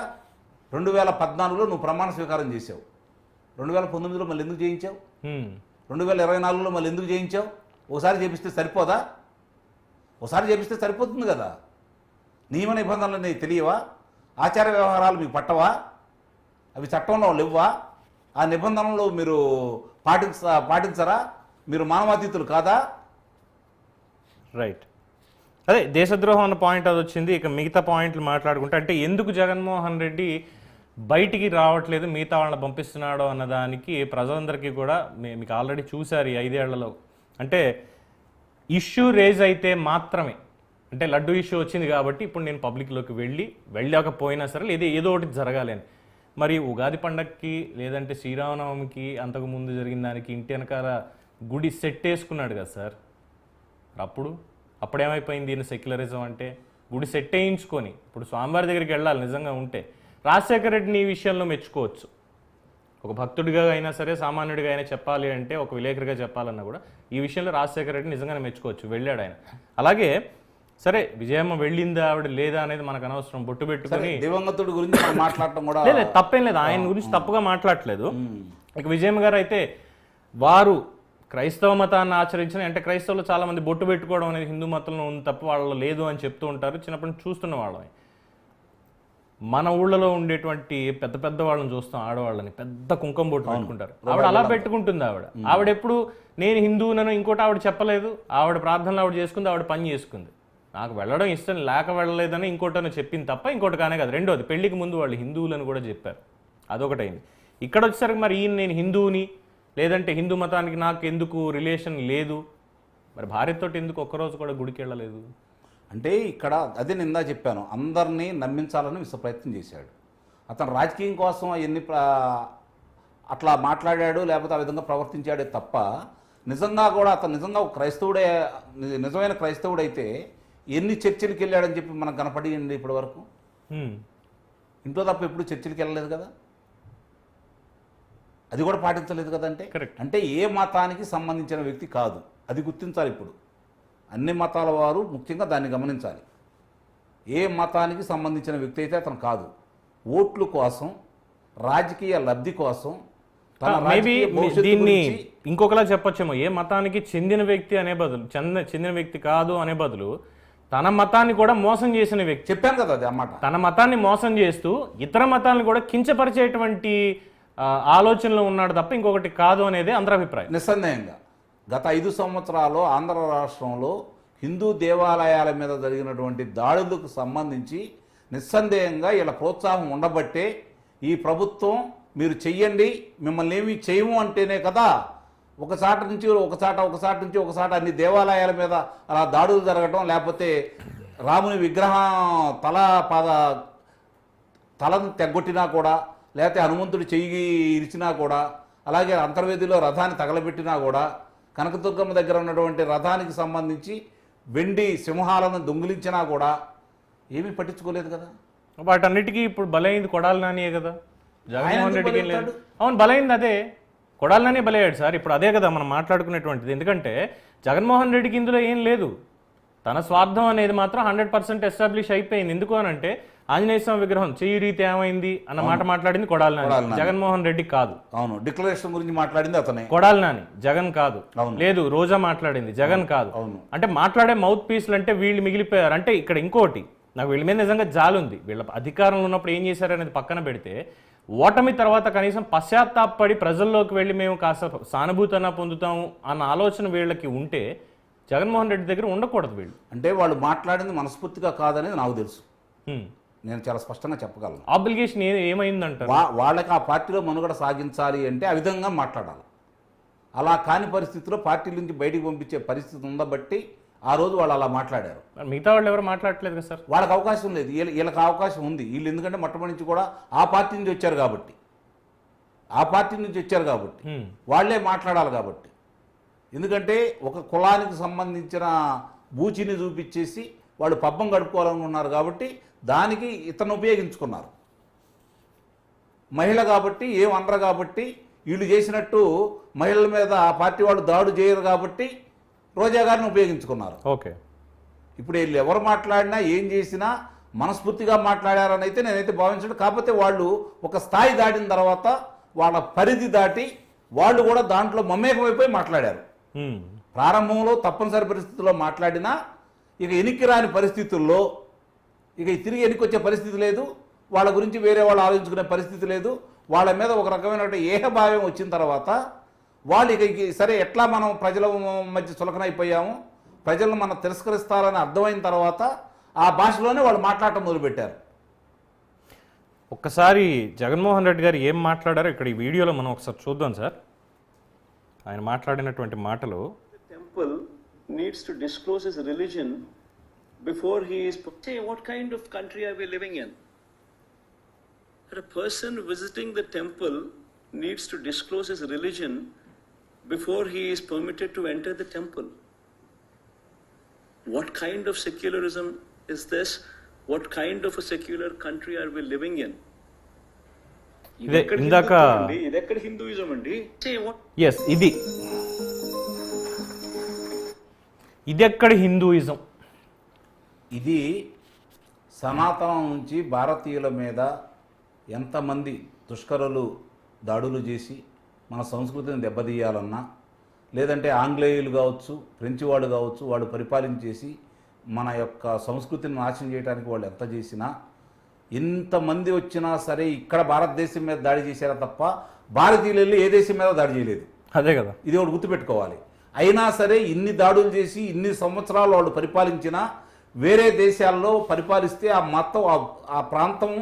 2014లో నువ్వు ప్రమాణ స్వీకారం చేసావు, 2019లో మళ్ళీ ఎందుకు చేయించావు, 2024లో మళ్ళీ ఎందుకు చేయించావు? ఒకసారి చేపిస్తే సరిపోదా? ఒకసారి చేపిస్తే సరిపోతుంది కదా. నియమ నిబంధనలు నీకు తెలియవా? ఆచార వ్యవహారాలు మీకు పట్టవా? అవి చట్టంలో లేవా? ఆ నిబంధనలు మీరు పాటించరా? మీరు మానవాతీతులు కాదా?
రైట్. అదే దేశద్రోహం అన్న పాయింట్ అది వచ్చింది. ఇక మిగతా పాయింట్లు మాట్లాడుకుంటే, అంటే ఎందుకు జగన్మోహన్ రెడ్డి బయటికి రావట్లేదు, మిగతా వాళ్ళని పంపిస్తున్నాడు అన్నదానికి ప్రజలందరికీ కూడా మీకు ఆల్రెడీ చూశారు ఈ 5 ఏళ్లలో. అంటే ఇష్యూ రేజ్ అయితే మాత్రమే, అంటే లడ్డు ఇష్యూ వచ్చింది కాబట్టి ఇప్పుడు నేను పబ్లిక్లోకి వెళ్ళకపోయినా సరే లేదా ఏదో ఒకటి జరగాలి అని. మరి ఉగాది పండగకి లేదంటే శ్రీరామనవమికి అంతకుముందు జరిగిన దానికి ఇంటి వెనకాల గుడి సెట్ వేసుకున్నాడు కదా సార్. అప్పుడేమైపోయింది దీని సెక్యులరిజం అంటే? గుడి సెట్ వేయించుకొని ఇప్పుడు స్వామివారి దగ్గరికి వెళ్ళాలి నిజంగా ఉంటే. రాజశేఖర రెడ్డిని ఈ విషయంలో మెచ్చుకోవచ్చు. ఒక భక్తుడిగా అయినా సరే, సామాన్యుడిగా అయినా చెప్పాలి అంటే, ఒక విలేకరిగా చెప్పాలన్నా కూడా ఈ విషయంలో రాజశేఖర రెడ్డిని నిజంగానే మెచ్చుకోవచ్చు, వెళ్ళాడు ఆయన. అలాగే సరే విజయమ్మ వెళ్ళిందా ఆవిడ లేదా అనేది మనకు అనవసరం. బొట్టు పెట్టుకుని
దివంగతుడి గురించి మాట్లాడటం కూడా
లేదు, తప్పేం లేదు, ఆయన గురించి తప్పుగా మాట్లాడలేదు. ఇక విజయమ్మ గారు అయితే వారు క్రైస్తవ మతాన్ని ఆచరించిన, అంటే క్రైస్తవులు చాలా మంది బొట్టు పెట్టుకోవడం అనేది హిందూ మతంలో ఉంది తప్ప వాళ్ళలో లేదు అని చెప్తూ ఉంటారు. చిన్నప్పటి నుంచి చూస్తున్న వాళ్ళని, మన ఊళ్ళలో ఉండేటువంటి పెద్ద పెద్ద వాళ్ళని చూస్తాం, ఆడవాళ్ళని పెద్ద కుంకుమ బొట్టు పెట్టుకుంటారు. ఆవిడ అలా పెట్టుకుంటుంది. ఆవిడ ఎప్పుడు నేను హిందువునను ఇంకోటి ఆవిడ చెప్పలేదు. ఆవిడ ప్రార్థనలు ఆవిడ చేసుకుంది, ఆవిడ పని చేసుకుంది. నాకు వెళ్ళడం ఇష్టం లేక వెళ్ళలేదని ఇంకోటని చెప్పింది తప్ప ఇంకోటి కానే కాదు. రెండోది, పెళ్లికి ముందు వాళ్ళు హిందువులని కూడా చెప్పారు, అదొకటైంది. ఇక్కడ వచ్చేసరికి మరి ఈయన నేను హిందువుని లేదంటే హిందూ మతానికి నాకు ఎందుకు రిలేషన్ లేదు, మరి భార్యతో ఎందుకు ఒక్కరోజు కూడా గుడికి వెళ్ళలేదు
అంటే? ఇక్కడ అదే నిందా చెప్పాను, అందరినీ నమ్మించాలని విశ్వ ప్రయత్నం చేశాడు అతను. రాజకీయం కోసం అవన్నీ అట్లా మాట్లాడాడు, లేకపోతే ఆ విధంగా ప్రవర్తించాడే తప్ప నిజంగా కూడా అతను నిజంగా ఒక క్రైస్తవుడే, నిజమైన క్రైస్తవుడైతే ఎన్ని చర్చిలకు వెళ్ళాడని చెప్పి మనకు కనపడింది ఇప్పటి వరకు. ఇంట్లో తప్ప ఎప్పుడు చర్చిలకు వెళ్ళలేదు కదా, అది కూడా పాటించలేదు కదంటే. అంటే ఏ మతానికి సంబంధించిన వ్యక్తి కాదు, అది గుర్తించాలి. ఇప్పుడు అన్ని మతాల వారు ముఖ్యంగా దాన్ని గమనించాలి. ఏ మతానికి సంబంధించిన వ్యక్తి అయితే అతను కాదు. ఓట్ల కోసం, రాజకీయ లబ్ధి కోసం,
దీన్ని ఇంకొకలా చెప్పొచ్చేమో, ఏ మతానికి చెందిన వ్యక్తి అనే బదులు, చెందిన వ్యక్తి కాదు అనే బదులు తన మతాన్ని కూడా మోసం చేసిన వ్యక్తి.
చెప్పాను కదా అది అన్నమాట.
తన మతాన్ని మోసం చేస్తూ ఇతర మతాలను కూడా కించపరిచేటువంటి ఆలోచనలో ఉన్నాడు తప్ప ఇంకొకటి కాదు అనేది అందరి అభిప్రాయం.
నిస్సందేహంగా గత 5 సంవత్సరాలు ఆంధ్ర రాష్ట్రంలో హిందూ దేవాలయాల మీద జరిగినటువంటి దాడులకు సంబంధించి నిస్సందేహంగా ఇలా ప్రోత్సాహం ఉండబట్టే ఈ ప్రభుత్వం మీరు చెయ్యండి, మిమ్మల్ని ఏమీ చేయము అంటేనే కదా ఒకసాట నుంచి ఒకసాట అన్ని దేవాలయాల మీద అలా దాడులు జరగడం, లేకపోతే రాముని విగ్రహం తలను తెగ్గొట్టినా కూడా, లేకపోతే హనుమంతుడు చెయ్యి ఇరిచినా కూడా, అలాగే అంతర్వేదిలో రథాన్ని తగలబెట్టినా కూడా, కనకదుర్గమ్మ దగ్గర ఉన్నటువంటి రథానికి సంబంధించి వెండి సింహాలను దొంగిలించినా కూడా ఏమీ పట్టించుకోలేదు కదా.
వాటన్నిటికీ ఇప్పుడు బలైంది కొడాలి నానియే కదా, జగన్మోహన్
ఎందుకు
రెడ్డికి ఏం లేదు.
బలవుతాడు?
అవును, బలైంది అదే, కొడాలి నాని బలయ్యాడు సార్. ఇప్పుడు అదే కదా మనం మాట్లాడుకునేటువంటిది. ఎందుకంటే జగన్మోహన్ రెడ్డికి ఇందులో ఏం లేదు, తన స్వార్థం అనేది మాత్రం 100% ఎస్టాబ్లిష్ అయిపోయింది. ఎందుకు అని అంటే ఆంజనేయ స్వామి విగ్రహం చెయ్యి రీతి ఏమైంది అన్న మాట మాట్లాడింది కొడాలి నాని, జగన్మోహన్ రెడ్డి కాదు.
అవును, డిక్లరేషన్ గురించి మాట్లాడింది అతనే,
కొడాలి నాని, జగన్ కాదు.
అవును.
లేదు, రోజా మాట్లాడింది, జగన్ కాదు.
అవును.
అంటే మాట్లాడే మౌత్ పీస్లు అంటే వీళ్ళు మిగిలిపోయారు. అంటే ఇక్కడ ఇంకోటి, నాకు వీళ్ళ మీద నిజంగా జాలుంది. వీళ్ళ అధికారంలో ఉన్నప్పుడు ఏం చేశారనేది పక్కన పెడితే, ఓటమి తర్వాత కనీసం పశ్చాత్తాపడి ప్రజల్లోకి వెళ్ళి మేము కాస్త సానుభూతన పొందుతాము అన్న ఆలోచన వీళ్ళకి ఉంటే జగన్మోహన్ రెడ్డి దగ్గర ఉండకూడదు వీళ్ళు.
అంటే వాళ్ళు మాట్లాడింది మనస్ఫూర్తిగా కాదనేది నాకు తెలుసు, నేను చాలా స్పష్టంగా చెప్పగలను.
ఆబ్లిగేషన్ ఏమైందంటారు?
వాళ్ళకి ఆ పార్టీలో మనుగడ సాగించాలి అంటే ఆ విధంగా మాట్లాడాలి. అలా కాని పరిస్థితిలో పార్టీ నుంచి బయటికి పంపించే పరిస్థితి ఉండబట్టి ఆ రోజు వాళ్ళు అలా మాట్లాడారు.
మిగతా వాళ్ళు ఎవరు మాట్లాడట్లేదు కదా సార్.
వాళ్ళకి అవకాశం లేదు, వీళ్ళకి అవకాశం ఉంది. వీళ్ళు ఎందుకంటే మొట్టమొదటి నుంచి కూడా ఆ పార్టీ నుంచి వచ్చారు కాబట్టి వాళ్ళే మాట్లాడాలి కాబట్టి. ఎందుకంటే ఒక కులానికి సంబంధించిన బూచిని చూపించేసి వాళ్ళు పబ్బం గడుపుకోవాలనుకున్నారు కాబట్టి దానికి ఇతను ఉపయోగించుకున్నారు. మహిళ కాబట్టి ఏమనరు కాబట్టి, వీళ్ళు చేసినట్టు మహిళల మీద ఆ పార్టీ వాళ్ళు దాడు చేయరు కాబట్టి రోజా గారిని ఉపయోగించుకున్నారు.
ఓకే,
ఇప్పుడు వీళ్ళు ఎవరు మాట్లాడినా ఏం చేసినా మనస్ఫూర్తిగా మాట్లాడారని అయితే నేనైతే భావించడం. కాకపోతే వాళ్ళు ఒక స్థాయి దాటిన తర్వాత వాళ్ళ పరిధి దాటి వాళ్ళు కూడా దాంట్లో మమేకమైపోయి మాట్లాడారు. ప్రారంభంలో తప్పనిసరి పరిస్థితుల్లో మాట్లాడినా ఇక ఎనికి రాని పరిస్థితుల్లో ఇక తిరిగి ఎన్నికొచ్చే పరిస్థితి లేదు, వాళ్ళ గురించి వేరే వాళ్ళు ఆలోచించుకునే పరిస్థితి లేదు. వాళ్ళ మీద ఒక రకమైన ఏహభావం వచ్చిన తర్వాత వాళ్ళు ఇక సరే ఎట్లా మనం ప్రజల మధ్య చులకనైపోయాము, ప్రజలను మనం తిరస్కరిస్తారని అర్థమైన తర్వాత ఆ భాషలోనే వాళ్ళు మాట్లాడటం మొదలుపెట్టారు.
ఒక్కసారి జగన్మోహన్ రెడ్డి గారు ఏం మాట్లాడారో ఇక్కడ ఈ వీడియోలో మనం ఒకసారి చూద్దాం సార్. ఆయన మాట్లాడినటువంటి మాటలు.
Temple needs to disclose his religion before he is. Say, what kind of country are we living in? That a person visiting the temple needs to disclose his religion before he is permitted to enter the temple. What kind of secularism is this? What kind of a secular country are we living in?
ఇందాక
ఇదెక్కడ Hinduism అండి?
Yes, ఇది ఎక్కడ Hinduism?
ఇది సనాతనం నుంచి భారతీయుల మీద ఎంతమంది దుష్కరులు దాడులు చేసి మన సంస్కృతిని దెబ్బతీయాలన్నా, లేదంటే ఆంగ్లేయులు కావచ్చు, ఫ్రెంచ్ వాళ్ళు కావచ్చు, వాళ్ళు పరిపాలించేసి మన యొక్క సంస్కృతిని నాశనం చేయడానికి వాళ్ళు ఎంత చేసినా, ఇంతమంది వచ్చినా సరే ఇక్కడ భారతదేశం మీద దాడి చేశారా తప్ప భారతీయులు వెళ్ళి ఏ దేశం మీద దాడి చేయలేదు.
అదే కదా,
ఇది ఒకటి గుర్తుపెట్టుకోవాలి. అయినా సరే ఇన్ని దాడులు చేసి ఇన్ని సంవత్సరాలు వాళ్ళు పరిపాలించినా, వేరే దేశాల్లో పరిపాలిస్తే ఆ మతం, ఆ ప్రాంతం,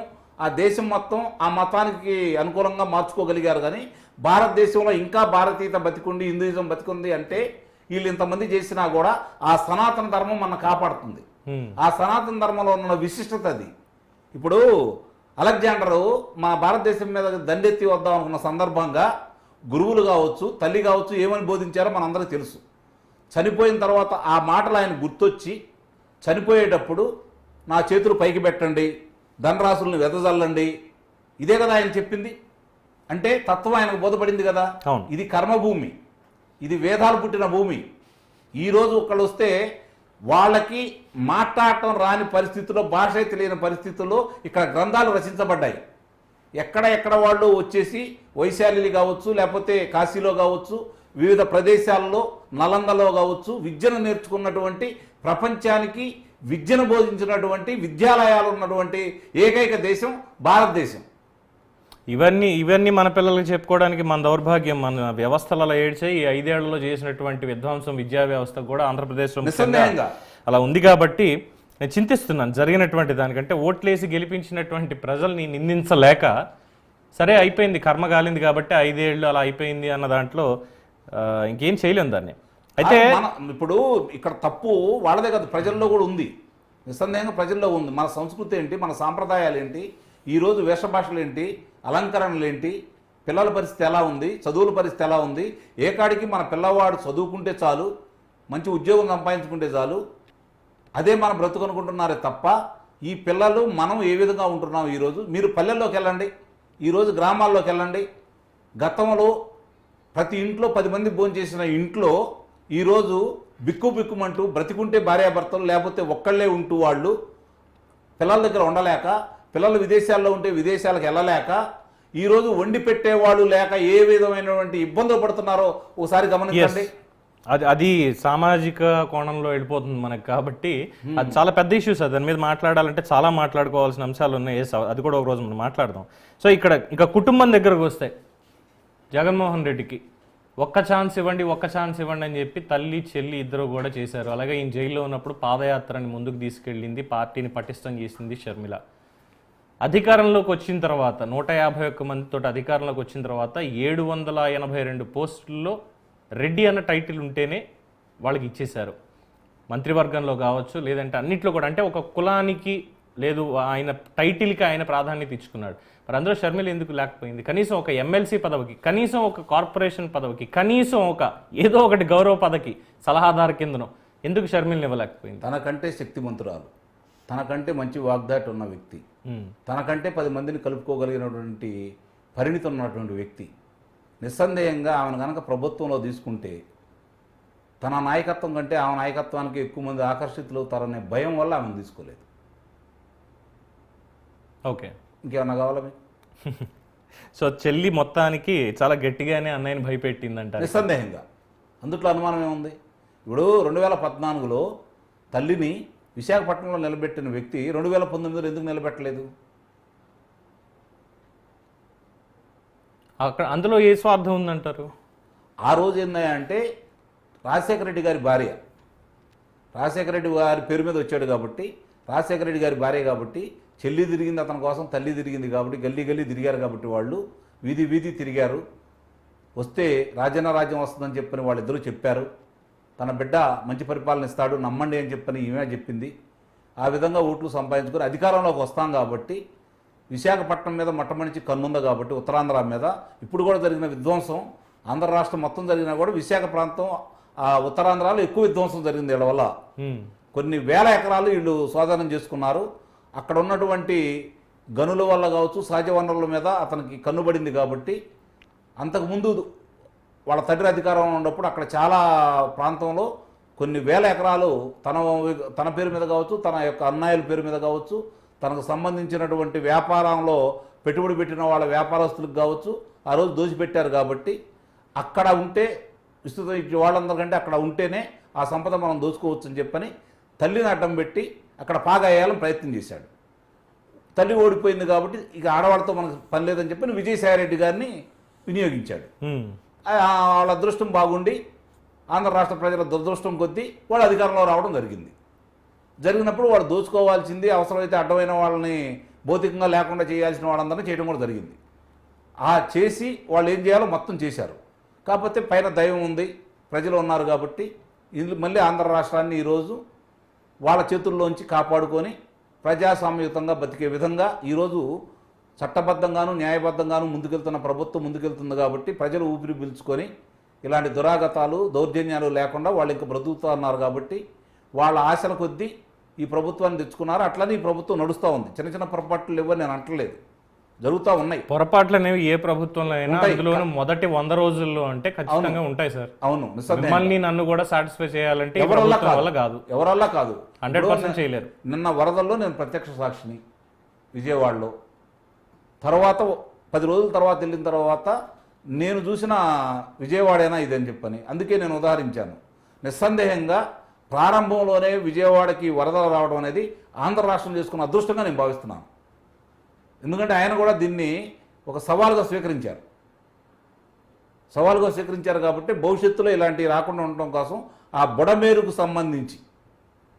ఆ దేశం మొత్తం ఆ మతానికి అనుకూలంగా మార్చుకోగలిగారు. కానీ భారతదేశంలో ఇంకా భారతీయత బతికుండి, హిందూయిజం బతికుంది అంటే వీళ్ళు ఇంతమంది చేసినా కూడా ఆ సనాతన ధర్మం మన కాపాడుతుంది. ఆ సనాతన ధర్మంలో ఉన్న విశిష్టత అది. ఇప్పుడు అలెగ్జాండరు మన భారతదేశం మీద దండెత్తి వద్దాం అనుకున్న సందర్భంగా గురువులు కావచ్చు, తల్లి కావచ్చు ఏమని బోధించారో మనందరికీ తెలుసు. చనిపోయిన తర్వాత ఆ మాటలు ఆయన గుర్తొచ్చి చనిపోయేటప్పుడు నా చేతులు పైకి పెట్టండి, ధనరాశులను వెదజల్లండి, ఇదే కదా ఆయన చెప్పింది. అంటే తత్వం ఆయనకు బోధపడింది కదా. ఇది కర్మభూమి, ఇది వేదాలు పుట్టిన భూమి. ఈరోజు ఒకళ్ళు వస్తే వాళ్ళకి మాట్లాడటం రాని పరిస్థితుల్లో, భాష తెలియని పరిస్థితుల్లో ఇక్కడ గ్రంథాలు రచించబడ్డాయి. ఎక్కడ వాళ్ళు వచ్చేసి వైశాలిలు కావచ్చు, లేకపోతే కాశీలో కావచ్చు, వివిధ ప్రదేశాల్లో, నలందలో కావచ్చు విద్యను నేర్చుకున్నటువంటి, ప్రపంచానికి విద్యను బోధించినటువంటి విద్యాలయాలు ఉన్నటువంటి ఏకైక దేశం భారతదేశం.
ఇవన్నీ మన పిల్లలకి చెప్పుకోవడానికి మన దౌర్భాగ్యం. మన వ్యవస్థలలో ఏడ్చాయి. ఈ 5 ఏళ్లలో చేసినటువంటి విధ్వంసం విద్యా వ్యవస్థ కూడా ఆంధ్రప్రదేశ్లో అలా ఉంది. కాబట్టి నేను చింతిస్తున్నాను జరిగినటువంటి దానికంటే. ఓట్లేసి గెలిపించినటువంటి ప్రజల్ని నిందించలేక సరే అయిపోయింది, కర్మ కాలింది కాబట్టి 5 ఏళ్ళు అలా అయిపోయింది అన్న దాంట్లో ఇంకేం చేయలేం దాన్ని. అయితే
ఇప్పుడు ఇక్కడ తప్పు వాళ్ళదే కాదు, ప్రజల్లో కూడా ఉంది, నిస్సందేహంగా ప్రజల్లో ఉంది. మన సంస్కృతి ఏంటి, మన సాంప్రదాయాలు ఏంటి, ఈరోజు వేషభాషలు ఏంటి, అలంకరణలు ఏంటి, పిల్లల పరిస్థితి ఎలా ఉంది, చదువుల పరిస్థితి ఎలా ఉంది. ఏ కాడికి మన పిల్లవాడు చదువుకుంటే చాలు, మంచి ఉద్యోగం సంపాదించుకుంటే చాలు, అదే మన బ్రతుకు అనుకుంటున్నారే తప్ప ఈ పిల్లలు మనం ఏ విధంగా ఉంటున్నాం. ఈరోజు మీరు పల్లెల్లోకి వెళ్ళండి, ఈరోజు గ్రామాల్లోకి వెళ్ళండి. గతంలో ప్రతి ఇంట్లో 10 మంది భోజనం చేసిన ఇంట్లో ఈరోజు బిక్కుమంటూ బ్రతికుంటే భార్యాభర్తలు, లేకపోతే ఒక్కళ్ళే ఉంటూ వాళ్ళు పిల్లల దగ్గర ఉండలేక, పిల్లలు విదేశాల్లో ఉంటే విదేశాలకు వెళ్ళలేక, ఈరోజు వండి పెట్టేవాళ్ళు లేక ఏ విధమైనటువంటి ఇబ్బందులు పడుతున్నారో ఒకసారి గమనించండి.
అది సామాజిక కోణంలో వెళ్ళిపోతుంది మనకు, కాబట్టి అది చాలా పెద్ద ఇష్యూస్. దాని మీద మాట్లాడాలంటే చాలా మాట్లాడుకోవాల్సిన అంశాలు ఉన్నాయి. అది కూడా ఒక రోజు మనం మాట్లాడదాం. సో ఇక్కడ ఇంకా కుటుంబం దగ్గరకు వస్తే, జగన్మోహన్ రెడ్డికి ఒక్క ఛాన్స్ ఇవ్వండి అని చెప్పి తల్లి చెల్లి ఇద్దరు కూడా చేశారు. అలాగే ఈయన జైల్లో ఉన్నప్పుడు పాదయాత్రని ముందుకు తీసుకెళ్ళింది, పార్టీని పటిష్టం చేసింది షర్మిల. అధికారంలోకి వచ్చిన తర్వాత 151 మందితో అధికారంలోకి వచ్చిన తర్వాత 782 పోస్టుల్లో రెడ్డి అన్న టైటిల్ ఉంటేనే వాళ్ళకి ఇచ్చేశారు. మంత్రివర్గంలో కావచ్చు, లేదంటే అన్నిట్లో కూడా. అంటే ఒక కులానికి లేదు, ఆయన టైటిల్కి ఆయన ప్రాధాన్యత ఇచ్చుకున్నాడు. మరి అందులో షర్మిల ఎందుకు లేకపోయింది? కనీసం ఒక ఎమ్మెల్సీ పదవికి, కనీసం ఒక కార్పొరేషన్ పదవికి, కనీసం ఒక ఏదో ఒకటి గౌరవ పదవికి సలహాదారు కిందనో ఎందుకు షర్మిలని ఇవ్వలేకపోయింది?
తనకంటే శక్తిమంతురాలు, తనకంటే మంచి వాగ్దాటి ఉన్న వ్యక్తి, తనకంటే 10 మందిని కలుపుకోగలిగినటువంటి పరిణితి ఉన్నటువంటి వ్యక్తి. నిస్సందేహంగా ఆమెను కనుక ప్రభుత్వంలో తీసుకుంటే తన నాయకత్వం కంటే ఆమె నాయకత్వానికి ఎక్కువ మంది ఆకర్షితులవుతారనే భయం వల్ల ఆమెను తీసుకోలేదు.
ఓకే,
ఇంకేమన్నా కావాలా మీకు?
సో చెల్లి మొత్తానికి చాలా గట్టిగానే అన్నయ్యని భయపెట్టిందంట.
నిస్సందేహంగా అందుట్లో అనుమానం ఏముంది? ఇప్పుడు 2014లో తల్లిని విశాఖపట్నంలో నిలబెట్టిన వ్యక్తి 2019లో ఎందుకు నిలబెట్టలేదు?
అక్కడ అందులో ఏ స్వార్థం ఉందంటారు?
ఆ రోజు ఏందంటే రాజశేఖర రెడ్డి గారి భార్య, రాజశేఖర రెడ్డి గారి పేరు మీద వచ్చాడు కాబట్టి, రాజశేఖర రెడ్డి గారి భార్య కాబట్టి, చెల్లి తిరిగింది అతని కోసం, తల్లి తిరిగింది కాబట్టి, గల్లీ తిరిగారు కాబట్టి, వాళ్ళు వీధి తిరిగారు. వస్తే రాజ్యం వస్తుందని చెప్పని వాళ్ళిద్దరూ చెప్పారు. తన బిడ్డ మంచి పరిపాలన ఇస్తాడు, నమ్మండి అని చెప్పని ఈమె చెప్పింది. ఆ విధంగా ఓట్లు సంపాదించుకొని అధికారంలోకి వస్తాం కాబట్టి, విశాఖపట్నం మీద మొట్టమొదటి కన్నుంది కాబట్టి, ఉత్తరాంధ్ర మీద ఇప్పుడు కూడా జరిగిన విధ్వంసం, ఆంధ్ర రాష్ట్రం మొత్తం జరిగినా కూడా విశాఖ ప్రాంతం, ఆ ఉత్తరాంధ్రలో ఎక్కువ విధ్వంసం జరిగింది. వీళ్ళ వల్ల కొన్ని వేల ఎకరాలు వీళ్ళు స్వాధీనం చేసుకున్నారు. అక్కడ ఉన్నటువంటి గనుల వల్ల కావచ్చు, సహజ వనరుల మీద అతనికి కన్నుబడింది కాబట్టి, అంతకుముందు వాళ్ళ తండ్రి అధికారంలో ఉన్నప్పుడు అక్కడ చాలా ప్రాంతంలో కొన్ని వేల ఎకరాలు తన పేరు మీద కావచ్చు, తన యొక్క అన్నయ్యల పేరు మీద కావచ్చు, తనకు సంబంధించినటువంటి వ్యాపారంలో పెట్టుబడి పెట్టిన వాళ్ళ వ్యాపారస్తులకు కావచ్చు ఆ రోజు దోచిపెట్టారు. కాబట్టి అక్కడ ఉంటే విస్తృత వాళ్ళందరికంటే అక్కడ ఉంటేనే ఆ సంపద మనం దోచుకోవచ్చు అని చెప్పని తల్లిని అడ్డం పెట్టి అక్కడ పాగాయాలని ప్రయత్నం చేశాడు. తల్లి ఓడిపోయింది కాబట్టి ఇక ఆడవాళ్ళతో మనకు పని లేదని చెప్పని విజయసాయిరెడ్డి గారిని వినియోగించాడు. వాళ్ళ అదృష్టం బాగుండి ఆంధ్ర రాష్ట్ర ప్రజల దురదృష్టం కొద్దీ వాళ్ళు అధికారంలో రావడం జరిగినప్పుడు వాళ్ళు దోచుకోవాల్సింది, అవసరమైతే అడ్డమైన వాళ్ళని భౌతికంగా లేకుండా చేయాల్సిన వాళ్ళందరినీ చేయడం కూడా జరిగింది. ఆ చేసి వాళ్ళు ఏం చేయాలో మొత్తం చేశారు. కాకపోతే పైన దైవం ఉంది, ప్రజలు ఉన్నారు కాబట్టి మళ్ళీ ఆంధ్ర రాష్ట్రాన్ని ఈరోజు వాళ్ళ చేతుల్లోంచి కాపాడుకొని ప్రజాస్వామ్యయుతంగా బతికే విధంగా ఈరోజు చట్టబద్ధంగాను న్యాయబద్ధంగాను ముందుకెళ్తున్న ప్రభుత్వం ముందుకెళ్తుంది. కాబట్టి ప్రజలు ఊపిరి పీల్చుకొని ఇలాంటి దురాగతాలు దౌర్జన్యాలు లేకుండా వాళ్ళు ఇంకా బ్రతుకుతూ ఉన్నారు. కాబట్టి వాళ్ళ ఆశల కొద్దీ ఈ ప్రభుత్వాన్ని తెచ్చుకున్నారు. అట్లనే ఈ ప్రభుత్వం నడుస్తూ ఉంది. చిన్న పొరపాట్లు ఇవ్వని నేను అంటలేదు, జరుగుతూ ఉన్నాయి.
పొరపాట్లు అనేవి ఏ ప్రభుత్వంలో అయినా, అందులోనూ మొదటి 100 రోజుల్లో అంటే ఖచ్చితంగా ఉంటాయి సార్.
అవును,
మిమ్మల్ని నన్ను కూడా సాటిస్ఫై చేయాలంటే
ఎవరల్లా కాదు,
100% చేయలేరు.
నిన్న వరదల్లో నేను ప్రత్యక్ష సాక్షిని విజయవాడలో. తర్వాత 10 రోజుల తర్వాత వెళ్ళిన తర్వాత నేను చూసిన విజయవాడేనా ఇదని చెప్పని, అందుకే నేను ఉదాహరించాను. నిస్సందేహంగా ప్రారంభంలోనే విజయవాడకి వరదలు రావడం అనేది ఆంధ్ర రాష్ట్రం చేసుకున్న అదృష్టంగా నేను భావిస్తున్నాను. ఎందుకంటే ఆయన కూడా దీన్ని ఒక సవాలుగా స్వీకరించారు కాబట్టి భవిష్యత్తులో ఇలాంటివి రాకుండా ఉండటం కోసం ఆ బుడమేరుకు సంబంధించి,